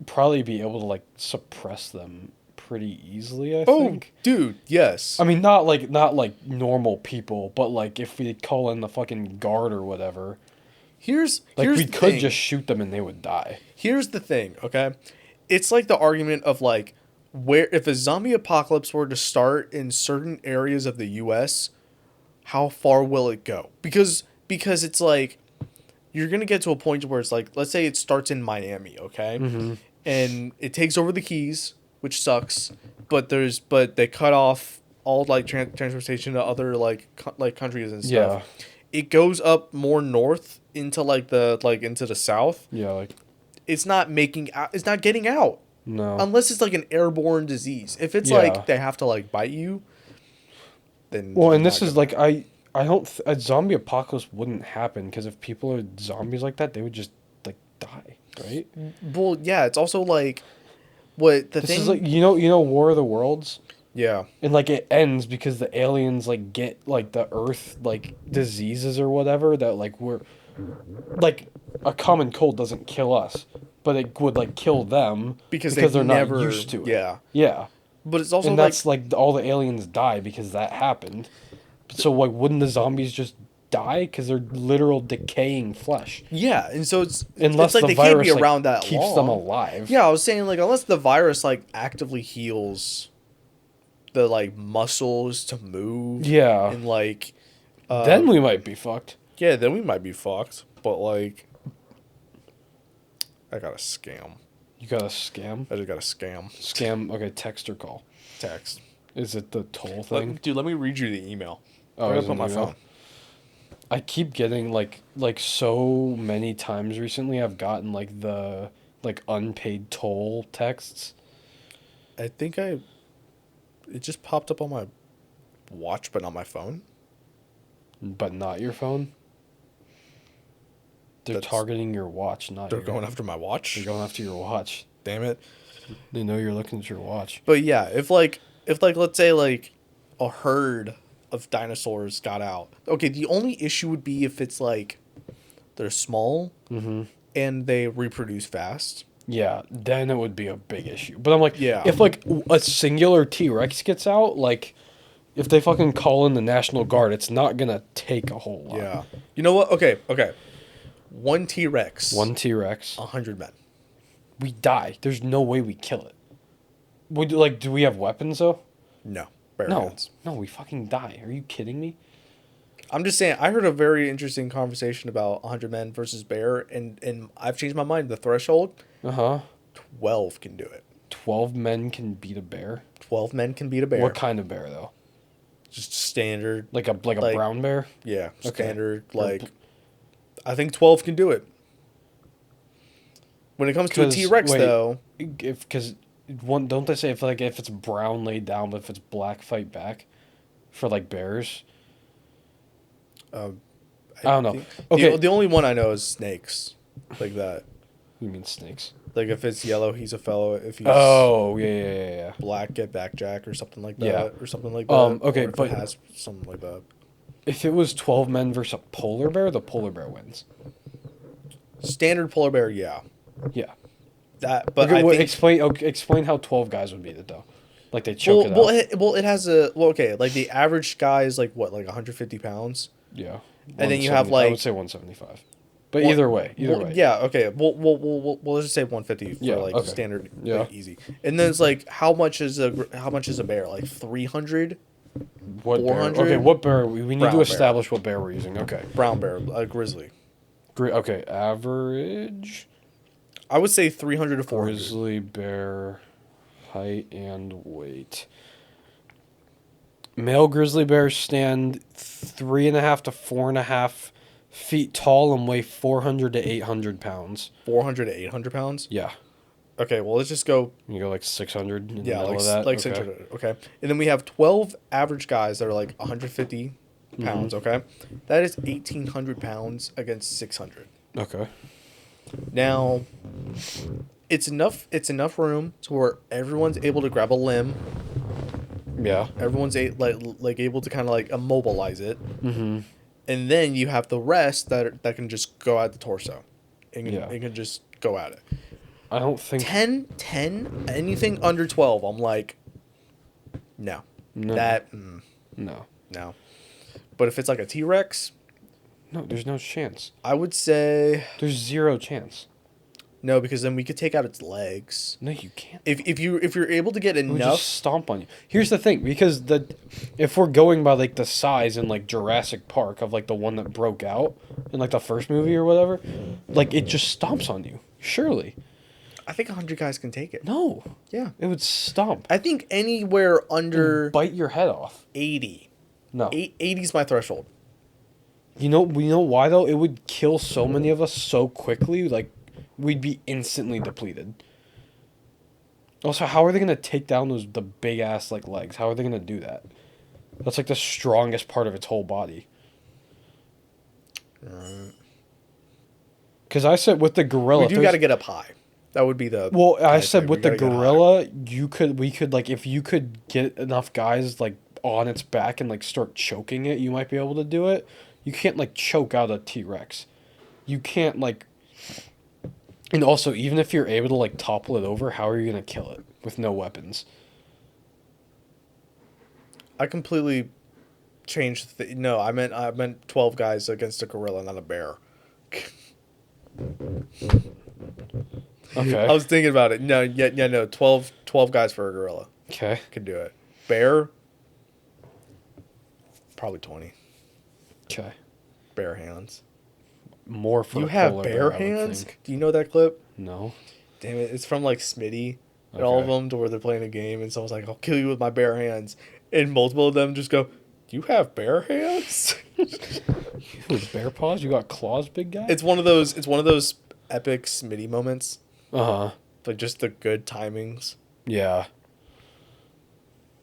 Speaker 2: probably be able to like suppress them pretty easily. I think.
Speaker 1: Dude, yes.
Speaker 2: I mean, not like normal people, but like if we call in the fucking guard or whatever,
Speaker 1: Here's
Speaker 2: like
Speaker 1: here's
Speaker 2: we
Speaker 1: the
Speaker 2: could
Speaker 1: thing.
Speaker 2: just shoot them and they would die.
Speaker 1: Here's the thing, okay? It's like the argument of like where if a zombie apocalypse were to start in certain areas of the US, how far will it go? Because it's like you're going to get to a point where it's like let's say it starts in Miami, okay?
Speaker 2: Mm-hmm.
Speaker 1: And it takes over the Keys, which sucks, but they cut off all like transportation to other like like countries and stuff.
Speaker 2: Yeah.
Speaker 1: It goes up more north into into the south.
Speaker 2: Yeah, like
Speaker 1: It's not making out. It's not getting out
Speaker 2: no.
Speaker 1: unless it's like an airborne disease. If it's
Speaker 2: Yeah.
Speaker 1: like they have to like bite you, then
Speaker 2: Well,
Speaker 1: you're
Speaker 2: and this
Speaker 1: not
Speaker 2: is
Speaker 1: gonna-
Speaker 2: like I don't a zombie apocalypse wouldn't happen because if people are zombies like that, they would just like die, right?
Speaker 1: Well, yeah. It's also like what the
Speaker 2: This
Speaker 1: thing.
Speaker 2: is like you know War of the Worlds,
Speaker 1: Yeah.
Speaker 2: and like it ends because the aliens like get like the Earth like diseases or whatever that like we're like a common cold doesn't kill us, but it would like kill them
Speaker 1: Because
Speaker 2: they're
Speaker 1: never,
Speaker 2: not used to it.
Speaker 1: Yeah.
Speaker 2: Yeah.
Speaker 1: But it's also
Speaker 2: And
Speaker 1: like
Speaker 2: that's like all the aliens die because that happened. So like, wouldn't the zombies just die because they're literal decaying flesh?
Speaker 1: yeah, and so it's
Speaker 2: Unless
Speaker 1: it's like
Speaker 2: the
Speaker 1: they can't
Speaker 2: virus
Speaker 1: be
Speaker 2: like,
Speaker 1: around that
Speaker 2: keeps
Speaker 1: long.
Speaker 2: them alive.
Speaker 1: Yeah, I was saying like unless the virus like actively heals the like muscles to move.
Speaker 2: Yeah.
Speaker 1: And like
Speaker 2: Then we might be fucked.
Speaker 1: yeah, then we might be fucked. But like I got a scam.
Speaker 2: You got a scam.
Speaker 1: I just got a scam
Speaker 2: Scam. Okay, text or call.
Speaker 1: text.
Speaker 2: Is it the toll thing?
Speaker 1: Dude, let me read you the email.
Speaker 2: Oh,
Speaker 1: I'm
Speaker 2: is
Speaker 1: gonna
Speaker 2: it
Speaker 1: put my
Speaker 2: email?
Speaker 1: phone.
Speaker 2: I keep getting like so many times recently. I've gotten like the like unpaid toll texts.
Speaker 1: I think it just popped up on my watch, but not my phone.
Speaker 2: But not your phone. They're
Speaker 1: That's-
Speaker 2: targeting your watch, not
Speaker 1: They're
Speaker 2: your.
Speaker 1: going after my watch.
Speaker 2: They're going after your watch.
Speaker 1: Damn it.
Speaker 2: They know you're looking at your watch.
Speaker 1: But yeah, if like let's say like a herd of dinosaurs got out. Okay, the only issue would be if it's like they're small
Speaker 2: Mm-hmm.
Speaker 1: and they reproduce fast.
Speaker 2: Yeah, then it would be a big issue. But I'm like,
Speaker 1: Yeah.
Speaker 2: if like a singular T-Rex gets out, like if they fucking call in the National Guard, it's not gonna take a whole lot.
Speaker 1: Yeah. You know what? Okay. One T-Rex.
Speaker 2: One T-Rex,
Speaker 1: 100 men.
Speaker 2: we die. There's no way we kill it. Would like, do we have weapons though?
Speaker 1: No. Bare
Speaker 2: No,
Speaker 1: hands.
Speaker 2: no, we fucking die. Are you kidding me?
Speaker 1: I'm just saying, I heard a very interesting conversation about 100 men versus bear, and I've changed my mind. The threshold,
Speaker 2: Uh huh.
Speaker 1: 12 can do it.
Speaker 2: 12 men can beat a bear.
Speaker 1: 12 men can beat a bear.
Speaker 2: What kind of bear though?
Speaker 1: Just standard.
Speaker 2: Like a
Speaker 1: Like-
Speaker 2: brown bear?
Speaker 1: Yeah,
Speaker 2: Okay.
Speaker 1: standard.
Speaker 2: Or
Speaker 1: Like, I think 12 can do it. When it comes to a
Speaker 2: 'Cause-
Speaker 1: T-Rex,
Speaker 2: wait.
Speaker 1: though,
Speaker 2: Because one, don't they say if it's brown laid down, but if it's black fight back, for like bears?
Speaker 1: I
Speaker 2: don't know.
Speaker 1: think-
Speaker 2: Okay.
Speaker 1: The only one I know is snakes, like that.
Speaker 2: You mean snakes?
Speaker 1: Like if it's yellow, he's a fellow. If he's
Speaker 2: Oh yeah.
Speaker 1: black, get back Jack or something like that,
Speaker 2: Yeah.
Speaker 1: or something like that.
Speaker 2: Okay,
Speaker 1: or if
Speaker 2: but-
Speaker 1: it has something like that.
Speaker 2: If it was 12 men versus a polar bear, the polar bear wins.
Speaker 1: Standard polar bear, yeah.
Speaker 2: Yeah.
Speaker 1: That, but
Speaker 2: Okay,
Speaker 1: I
Speaker 2: well,
Speaker 1: think
Speaker 2: explain how 12 guys would beat it though. Like they choke it out.
Speaker 1: it has okay. Like the average guy is like what, like 150 pounds.
Speaker 2: Yeah.
Speaker 1: And then you have,
Speaker 2: 170 I
Speaker 1: like-
Speaker 2: would say 175. But
Speaker 1: Well-
Speaker 2: either way.
Speaker 1: Yeah. Okay. We'll let's just say 150 for
Speaker 2: Yeah,
Speaker 1: like
Speaker 2: okay.
Speaker 1: standard,
Speaker 2: Yeah.
Speaker 1: like, easy. And then it's like how much is a bear? Like 300
Speaker 2: What bear?
Speaker 1: 400?
Speaker 2: Okay, what bear? We need
Speaker 1: Brown
Speaker 2: to
Speaker 1: bear.
Speaker 2: establish what bear we're using. Okay.
Speaker 1: brown bear, a grizzly.
Speaker 2: Okay, average
Speaker 1: I would say 300 to 400.
Speaker 2: grizzly bear height and weight. Male grizzly bears stand 3.5 to 4.5 feet tall and weigh 400 to 800 pounds.
Speaker 1: 400 to 800 pounds.
Speaker 2: Yeah.
Speaker 1: Okay, well let's just go.
Speaker 2: You go like 600 in the
Speaker 1: Yeah,
Speaker 2: middle
Speaker 1: like
Speaker 2: of that.
Speaker 1: like
Speaker 2: Okay.
Speaker 1: 600. Okay, and then we have 12 average guys that are like 150 pounds. Okay, that is 1,800 pounds against 600.
Speaker 2: Okay.
Speaker 1: Now, it's enough. It's enough room to where everyone's able to grab a limb.
Speaker 2: Yeah.
Speaker 1: Everyone's like able to kind of like immobilize it,
Speaker 2: Mm-hmm.
Speaker 1: and then you have the rest that can just go at the torso, and
Speaker 2: Yeah.
Speaker 1: it can just go at it.
Speaker 2: I don't think
Speaker 1: 10, anything under 12, I'm like, no,
Speaker 2: No. No.
Speaker 1: no. But if it's like a T-Rex,
Speaker 2: No, there's no chance.
Speaker 1: I would say
Speaker 2: There's zero chance.
Speaker 1: no, because then we could take out its legs.
Speaker 2: No, you can't.
Speaker 1: If you're able to get
Speaker 2: It would
Speaker 1: enough,
Speaker 2: just stomp on you. Here's the thing, because if we're going by like the size in like Jurassic Park of like the one that broke out in like the first movie or whatever, like it just stomps on you. Surely.
Speaker 1: I think 100 guys can take it.
Speaker 2: No.
Speaker 1: Yeah.
Speaker 2: It would stomp.
Speaker 1: I think anywhere under
Speaker 2: Bite your head off.
Speaker 1: 80.
Speaker 2: No.
Speaker 1: 80 is my threshold.
Speaker 2: You know why though? It would kill so many of us so quickly, like we'd be instantly depleted. Also, how are they gonna take down the big ass like legs? How are they gonna do that? That's like the strongest part of its whole body. Because I said with the gorilla,
Speaker 1: We do got to get up high. That would be the.
Speaker 2: well, I
Speaker 1: high
Speaker 2: said
Speaker 1: thing.
Speaker 2: with
Speaker 1: We
Speaker 2: the
Speaker 1: gotta get high.
Speaker 2: gorilla, we could like if you could get enough guys like on its back and like start choking it, you might be able to do it. You can't like choke out a T-Rex. You can't like. And also, even if you're able to like topple it over, how are you gonna kill it with no weapons?
Speaker 1: I completely changed. No, I meant 12 guys against a gorilla, not a bear.
Speaker 2: Okay.
Speaker 1: I was thinking about it. No, yeah, no. 12 guys for a gorilla
Speaker 2: Okay.
Speaker 1: could do it. Bear, probably 20.
Speaker 2: Okay.
Speaker 1: Bare hands.
Speaker 2: More for
Speaker 1: You
Speaker 2: a
Speaker 1: have
Speaker 2: polar
Speaker 1: bare
Speaker 2: bear, I would
Speaker 1: hands?
Speaker 2: think.
Speaker 1: Do you know that clip?
Speaker 2: No.
Speaker 1: Damn it! It's from like Smitty and all of
Speaker 2: Okay.
Speaker 1: them, to where they're playing a game, and someone's like, "I'll kill you with my bare hands," and multiple of them just go, "You have bare hands?"
Speaker 2: With bear paws, you got claws, big guy.
Speaker 1: It's one of those. It's one of those epic Smitty moments,
Speaker 2: Uh-huh.
Speaker 1: like just the good timings.
Speaker 2: Yeah.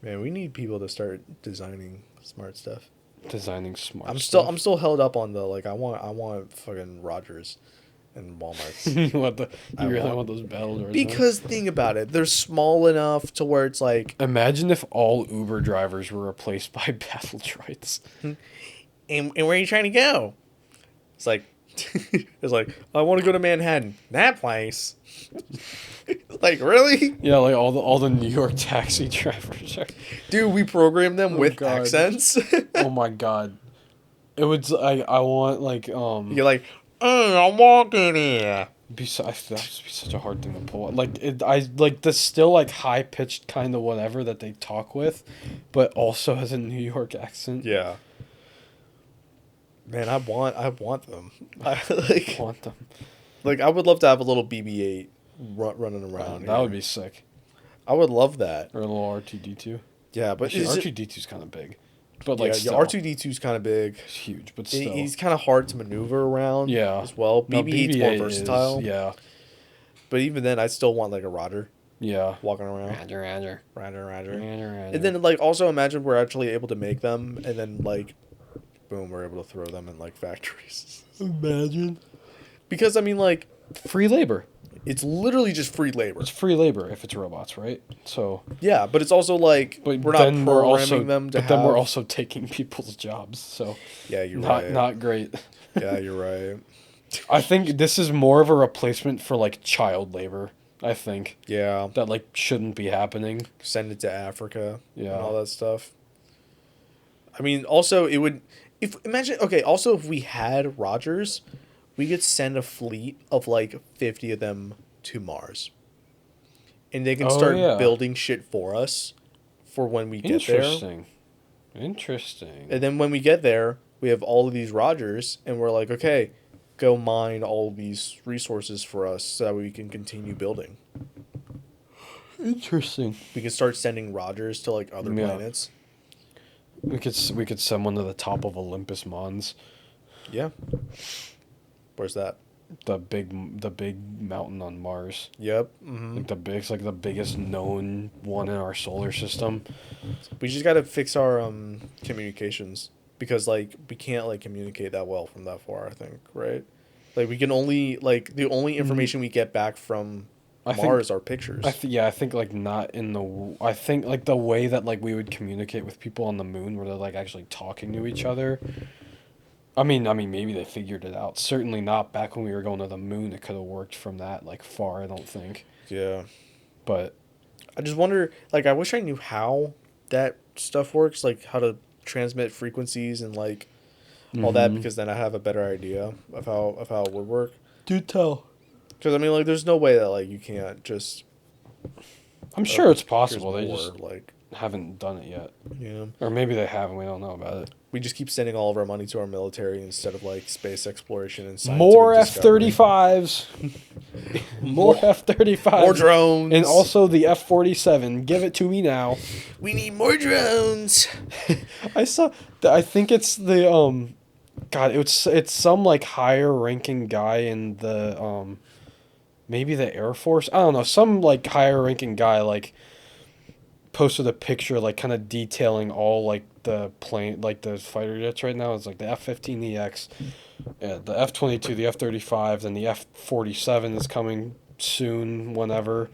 Speaker 1: Man, we need people to start designing smart stuff.
Speaker 2: Designing smart.
Speaker 1: I'm
Speaker 2: stuff.
Speaker 1: still held up on the like. I want fucking Rogers and Walmart's.
Speaker 2: You really want those battle droids?
Speaker 1: Because think about it, they're small enough to where it's like,
Speaker 2: Imagine if all Uber drivers were replaced by battle droids.
Speaker 1: and where are you trying to go? It's like, it's like, I want to go to Manhattan. That place. Like, really?
Speaker 2: Yeah, like all the New York taxi drivers. Are,
Speaker 1: Dude, we programmed them
Speaker 2: Oh,
Speaker 1: with
Speaker 2: God.
Speaker 1: accents.
Speaker 2: oh my god. It would I want like
Speaker 1: You're like, hey, I'm walking here.
Speaker 2: that would be such a hard thing to pull. Like I like the still like high pitched kind of whatever that they talk with, but also has a New York accent.
Speaker 1: Yeah. Man, I want them. I
Speaker 2: Want them.
Speaker 1: like I would love to have a little BB-8 running around.
Speaker 2: That
Speaker 1: here.
Speaker 2: would be sick.
Speaker 1: I would love that.
Speaker 2: Or a little R2D2.
Speaker 1: Yeah, but
Speaker 2: Actually,
Speaker 1: it's just-
Speaker 2: R2D2 is kind of big, but like
Speaker 1: yeah,
Speaker 2: still,
Speaker 1: R2D2 is kind of big.
Speaker 2: it's huge, but
Speaker 1: He-
Speaker 2: still.
Speaker 1: He's kind of hard to maneuver around.
Speaker 2: Yeah.
Speaker 1: As well.
Speaker 2: No,
Speaker 1: BB-8's more
Speaker 2: BB-8
Speaker 1: versatile.
Speaker 2: yeah.
Speaker 1: But even then, I still want like a Roger
Speaker 2: Yeah.
Speaker 1: walking around.
Speaker 2: Roger.
Speaker 1: Roger.
Speaker 2: And
Speaker 1: And then like also imagine we're actually able to make them, and then like, boom, we're able to throw them in like factories.
Speaker 2: imagine
Speaker 1: Because I mean, like,
Speaker 2: free labor.
Speaker 1: it's literally just free labor.
Speaker 2: It's free labor if it's robots, right? So,
Speaker 1: Yeah, but it's also like
Speaker 2: but
Speaker 1: we're not
Speaker 2: then we're
Speaker 1: programming
Speaker 2: also
Speaker 1: them to
Speaker 2: but then we're
Speaker 1: have-
Speaker 2: also taking people's jobs. So,
Speaker 1: Yeah, you're
Speaker 2: not
Speaker 1: right.
Speaker 2: not great.
Speaker 1: Yeah, you're right.
Speaker 2: I think this is more of a replacement for like child labor. I think
Speaker 1: Yeah,
Speaker 2: that like shouldn't be happening.
Speaker 1: send it to Africa.
Speaker 2: Yeah.
Speaker 1: And all that stuff. I mean, also it would if imagine okay. Also, if we had Rogers, we could send a fleet of like 50 of them to Mars, and they can
Speaker 2: Oh,
Speaker 1: start
Speaker 2: yeah.
Speaker 1: building shit for us for when we get there.
Speaker 2: Interesting.
Speaker 1: And then when we get there, we have all of these Rogers, and we're like, okay, go mine all these resources for us so that we can continue building.
Speaker 2: Interesting.
Speaker 1: We can start sending Rogers to like other
Speaker 2: Yeah.
Speaker 1: planets.
Speaker 2: We could send one to the top of Olympus Mons,
Speaker 1: Yeah. Where's that?
Speaker 2: the big mountain on Mars.
Speaker 1: Yep. Hmm.
Speaker 2: It's like the biggest known one in our solar system.
Speaker 1: We just gotta fix our communications because like we can't like communicate that well from that far. I think, right? Like we can only like the only information we get back from
Speaker 2: I think
Speaker 1: Mars are pictures.
Speaker 2: I think like not in the. I think like the way that like we would communicate with people on the moon, where they're like actually talking to each other. I mean, maybe they figured it out. Certainly not back when we were going to the moon. It could have worked from that like far. I don't think.
Speaker 1: Yeah.
Speaker 2: But
Speaker 1: I just wonder. Like, I wish I knew how that stuff works. Like how to transmit frequencies and like all that, because then I have a better idea of how it would work.
Speaker 2: do tell.
Speaker 1: Because I mean, like, there's no way that like you can't just.
Speaker 2: I'm sure it's
Speaker 1: Here's
Speaker 2: possible. They
Speaker 1: more,
Speaker 2: just
Speaker 1: like,
Speaker 2: haven't done it yet,
Speaker 1: yeah.
Speaker 2: or maybe they have and we don't know about it.
Speaker 1: We just keep sending all of our money to our military instead of like space exploration and scientific
Speaker 2: More
Speaker 1: discovery.
Speaker 2: F-35s. More F-35s.
Speaker 1: More drones.
Speaker 2: And also the F-47. Give it to me now.
Speaker 1: We need more drones.
Speaker 2: I think it's the God, it's some like higher ranking guy in the maybe the Air Force. I don't know, some like higher ranking guy like posted a picture like kind of detailing all like the plane, like the fighter jets right now. It's like the F-15EX, the F-22, the F-35, then the F-47 is coming soon whenever.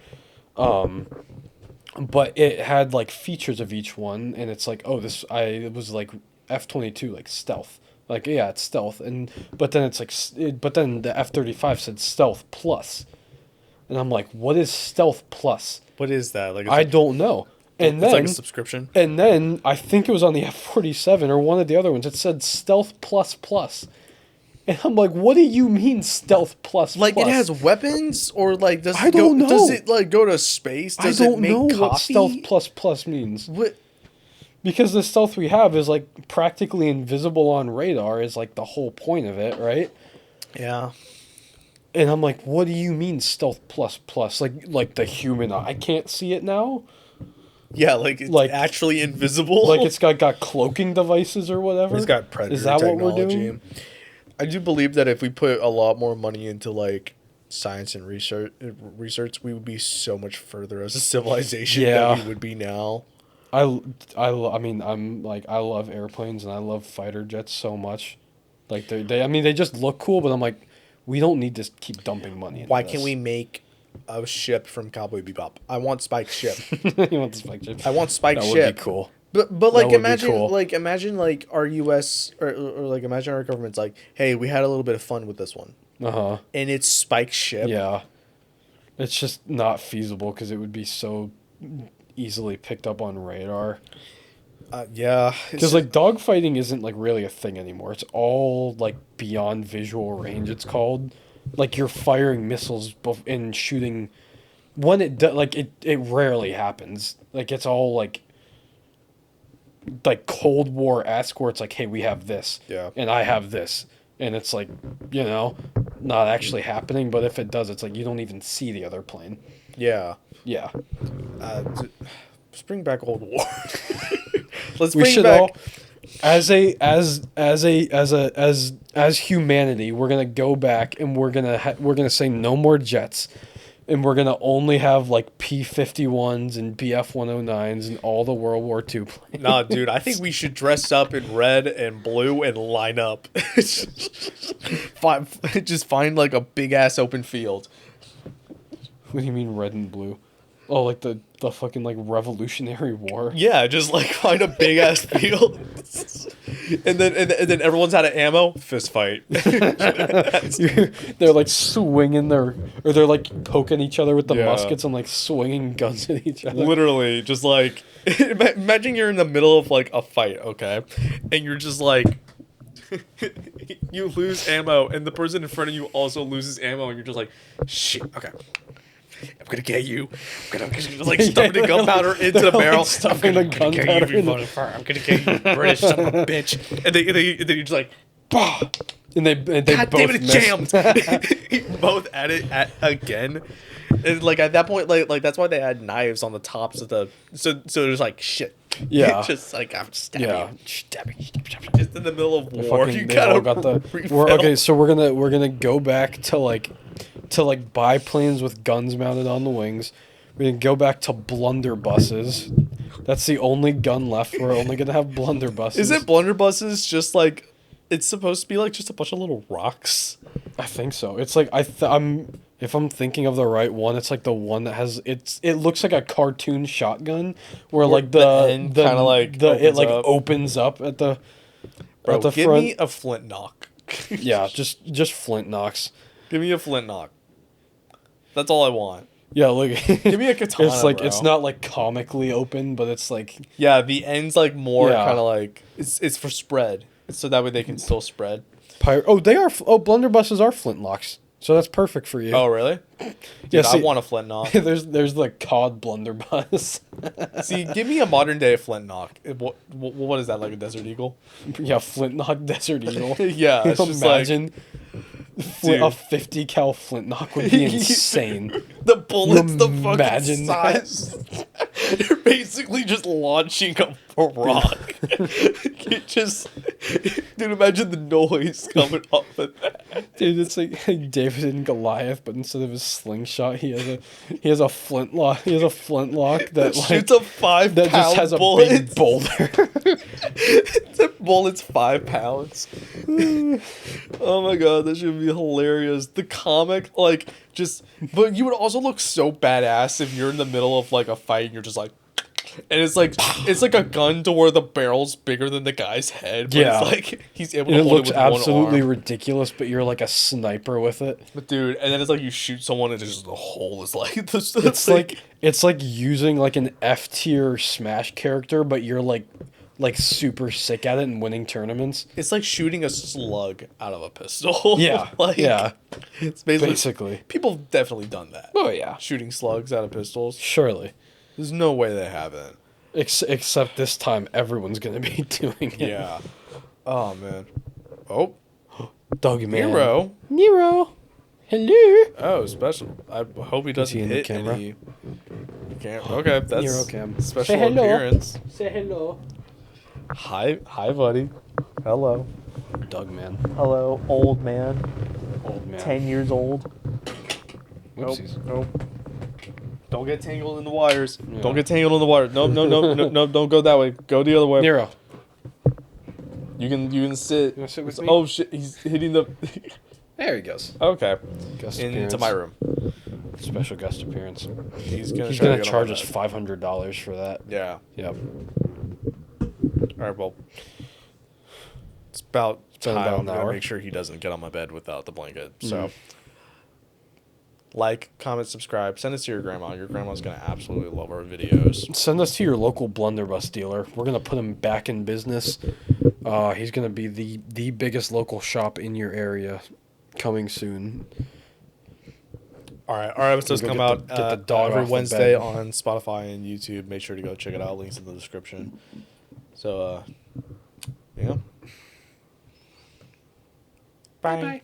Speaker 2: But it had like features of each one, and it's like, oh, it was like F-22 like stealth. Like, yeah, it's stealth, but then it's like but then the F-35 said stealth plus. And I'm like, what is stealth plus?
Speaker 1: What is that? Like, it's
Speaker 2: I
Speaker 1: like,
Speaker 2: don't know. And
Speaker 1: it's
Speaker 2: then
Speaker 1: like a subscription.
Speaker 2: and then I think it was on the F-47 or one of the other ones. It said stealth plus plus. And I'm like, what do you mean stealth plus
Speaker 1: Like,
Speaker 2: plus?
Speaker 1: it has weapons, or like does
Speaker 2: I
Speaker 1: it go,
Speaker 2: don't know.
Speaker 1: does it like go to space? Does
Speaker 2: I
Speaker 1: it
Speaker 2: don't
Speaker 1: make
Speaker 2: know
Speaker 1: coffee?
Speaker 2: what stealth plus plus means.
Speaker 1: What?
Speaker 2: Because the stealth we have is like practically invisible on radar is like the whole point of it, right?
Speaker 1: Yeah.
Speaker 2: And I'm like, what do you mean stealth plus plus? Like the human eye. I can't see it now.
Speaker 1: Yeah, like it's
Speaker 2: Like-
Speaker 1: actually invisible.
Speaker 2: Like it's got cloaking devices or whatever.
Speaker 1: It's got predator
Speaker 2: Is that
Speaker 1: technology.
Speaker 2: what we're doing?
Speaker 1: I do believe that if we put a lot more money into like science and research, we would be so much further as a civilization
Speaker 2: Yeah.
Speaker 1: than we would be now.
Speaker 2: I mean, I love airplanes and I love fighter jets so much. Like they just look cool, but I'm like, we don't need to keep dumping money into
Speaker 1: Why
Speaker 2: this.
Speaker 1: can't we make a ship from Cowboy Bebop? I want Spike ship.
Speaker 2: You want the spike ship?
Speaker 1: I want Spike
Speaker 2: That
Speaker 1: ship.
Speaker 2: would be cool.
Speaker 1: But
Speaker 2: That
Speaker 1: like
Speaker 2: would be
Speaker 1: imagine
Speaker 2: cool.
Speaker 1: like our U.S. or like imagine our government's like, hey, we had a little bit of fun with this one,
Speaker 2: Uh-huh.
Speaker 1: and it's Spike ship.
Speaker 2: Yeah. It's just not feasible because it would be so easily picked up on radar.
Speaker 1: Yeah.
Speaker 2: Because like dogfighting isn't like really a thing anymore. It's all like beyond visual range. It's called like you're firing missiles and shooting. When it rarely happens. Like it's all like Cold War-esque where it's like, hey, we have this,
Speaker 1: Yeah.
Speaker 2: and I have this, and it's like, not actually happening. But if it does, it's like you don't even see the other plane.
Speaker 1: Yeah.
Speaker 2: Yeah.
Speaker 1: Let's bring back Old War. Let's
Speaker 2: We
Speaker 1: bring
Speaker 2: should
Speaker 1: back.
Speaker 2: all, as humanity, we're gonna go back and we're gonna say no more jets, and we're gonna only have like P-51s and BF-109s and all the World War II planes.
Speaker 1: Nah, dude, I think we should dress up in red and blue and line up. Just find like a big ass open field.
Speaker 2: What do you mean red and blue? Oh, like the fucking like Revolutionary War.
Speaker 1: Yeah, just like find a big ass field, and then everyone's out of ammo. Fist fight.
Speaker 2: They're like swinging or they're like poking each other with the
Speaker 1: Yeah.
Speaker 2: muskets and like swinging guns at each other.
Speaker 1: Literally, just like imagine you're in the middle of like a fight, okay, and you're just like. You lose ammo, and the person in front of you also loses ammo, and you're just like, shit, okay. I'm gonna get you. I'm gonna like stuff the gunpowder into the barrel.
Speaker 2: Like stuffing the gunpowder
Speaker 1: you
Speaker 2: in the-
Speaker 1: motherfucker. I'm gonna get you, British son of a bitch. And then you're just like,
Speaker 2: Bah! And they
Speaker 1: God
Speaker 2: both
Speaker 1: damn it, it
Speaker 2: miss.
Speaker 1: jammed. Both at it again. And like at that point, like that's why they had knives on the tops of the. So there's like shit.
Speaker 2: Yeah.
Speaker 1: Just like I'm stabbing
Speaker 2: Yeah.
Speaker 1: you.
Speaker 2: Stabbing.
Speaker 1: Just in the middle of war, you
Speaker 2: They all
Speaker 1: gotta
Speaker 2: got the.
Speaker 1: refill.
Speaker 2: Okay, so we're gonna go back to like biplanes with guns mounted on the wings. We're gonna go back to blunderbusses. That's the only gun left. We're only gonna have blunderbusses.
Speaker 1: Is it blunderbusses just like it's supposed to be like just a bunch of little rocks?
Speaker 2: I think so. It's like I'm if I'm thinking of the right one, it's like the one that has it looks like a cartoon shotgun where like
Speaker 1: the end kinda, like,
Speaker 2: it
Speaker 1: opens
Speaker 2: like
Speaker 1: up.
Speaker 2: opens up at the
Speaker 1: Bro,
Speaker 2: at the
Speaker 1: give
Speaker 2: front.
Speaker 1: me a flint knock.
Speaker 2: Yeah, just flint knocks.
Speaker 1: Give me a flint knock. That's all I want.
Speaker 2: Yeah, look.
Speaker 1: Give me a katana,
Speaker 2: It's like
Speaker 1: bro.
Speaker 2: it's not like comically open, but it's like
Speaker 1: Yeah, the end's like more
Speaker 2: Yeah.
Speaker 1: kind of like it's for spread, so that way they can still spread.
Speaker 2: oh, they are blunderbusses are flintlocks. So that's perfect for you.
Speaker 1: Oh, really? Dude,
Speaker 2: Yeah,
Speaker 1: I
Speaker 2: see-
Speaker 1: want a flint knock.
Speaker 2: there's the COD blunderbuss.
Speaker 1: See, give me a modern day flint knock. What is that, like a Desert Eagle?
Speaker 2: Yeah, flintlock Desert Eagle.
Speaker 1: Yeah, it's just like
Speaker 2: Imagine
Speaker 1: Dude.
Speaker 2: a 50 cal flintlock would be insane.
Speaker 1: the bullets, the fucking
Speaker 2: Imagine that.
Speaker 1: size. You're basically just launching a rock. You just, dude, imagine the noise coming off of that.
Speaker 2: Dude, it's like David and Goliath, but instead of his slingshot, he has a flintlock. He has a flintlock that like
Speaker 1: Shoots a 5
Speaker 2: that
Speaker 1: pound
Speaker 2: just has a
Speaker 1: bullet.
Speaker 2: big boulder.
Speaker 1: The bullet's 5 pounds. Oh my god, that should be hilarious. The comic, like, just, but you would also look so badass if you're in the middle of like a fight and you're just like, and it's like a gun to where the barrel's bigger than the guy's head. But
Speaker 2: Yeah.
Speaker 1: it's like he's able
Speaker 2: And
Speaker 1: to
Speaker 2: it
Speaker 1: hold
Speaker 2: looks
Speaker 1: it with
Speaker 2: absolutely
Speaker 1: one arm.
Speaker 2: ridiculous, but you're like a sniper with it.
Speaker 1: But dude, and then it's like you shoot someone and just the hole is like this.
Speaker 2: It's like using like an F tier Smash character, but you're like super sick at it and winning tournaments.
Speaker 1: it's like shooting a slug out of a pistol.
Speaker 2: Yeah,
Speaker 1: like
Speaker 2: yeah,
Speaker 1: it's basically
Speaker 2: basically.
Speaker 1: people have definitely done that.
Speaker 2: Oh yeah,
Speaker 1: Shooting slugs out of pistols.
Speaker 2: surely.
Speaker 1: There's no way they haven't.
Speaker 2: Except this time, everyone's gonna be doing it.
Speaker 1: Yeah. Oh man. Oh,
Speaker 2: Doggy man.
Speaker 1: Nero.
Speaker 2: Hello.
Speaker 1: Oh, special. I hope he doesn't
Speaker 2: he in the
Speaker 1: hit
Speaker 2: camera?
Speaker 1: any. Can't. Okay, that's
Speaker 2: Nero cam.
Speaker 1: special
Speaker 2: Say hello.
Speaker 1: appearance.
Speaker 2: Say hello.
Speaker 1: Hi, buddy. Hello.
Speaker 2: Doug man.
Speaker 1: Hello, old man.
Speaker 2: Old man.
Speaker 1: Years old.
Speaker 2: Whoopsies.
Speaker 1: Nope. Don't get tangled in the wires.
Speaker 2: Yeah.
Speaker 1: Don't get tangled in the wires. No, don't go that way. Go the other way.
Speaker 2: Nero.
Speaker 1: You can sit.
Speaker 2: You wanna sit with me?
Speaker 1: Oh shit, he's hitting the.
Speaker 2: There he goes.
Speaker 1: Okay.
Speaker 2: Guest
Speaker 1: Into
Speaker 2: appearance.
Speaker 1: my room.
Speaker 2: Special guest appearance.
Speaker 1: He's gonna
Speaker 2: He's
Speaker 1: try to
Speaker 2: gonna
Speaker 1: get on
Speaker 2: charge
Speaker 1: my
Speaker 2: us
Speaker 1: bed.
Speaker 2: $500 for that.
Speaker 1: Yeah.
Speaker 2: Yep.
Speaker 1: All right. Well, it's about
Speaker 2: been
Speaker 1: time.
Speaker 2: about
Speaker 1: I'm
Speaker 2: an
Speaker 1: gonna
Speaker 2: hour.
Speaker 1: make sure he doesn't get on my bed without the blanket. So, like, comment, subscribe, send us to your grandma. Your grandma's gonna absolutely love our videos.
Speaker 2: Send us to your local blunderbuss dealer. We're gonna put him back in business. He's gonna be the biggest local shop in your area, coming soon.
Speaker 1: All right, our episodes
Speaker 2: Go
Speaker 1: come
Speaker 2: get
Speaker 1: out
Speaker 2: the dog
Speaker 1: every
Speaker 2: off the
Speaker 1: Wednesday
Speaker 2: bed.
Speaker 1: on Spotify and YouTube. Make sure to go check it out. Links in the description. So, yeah. Bye.
Speaker 2: Bye.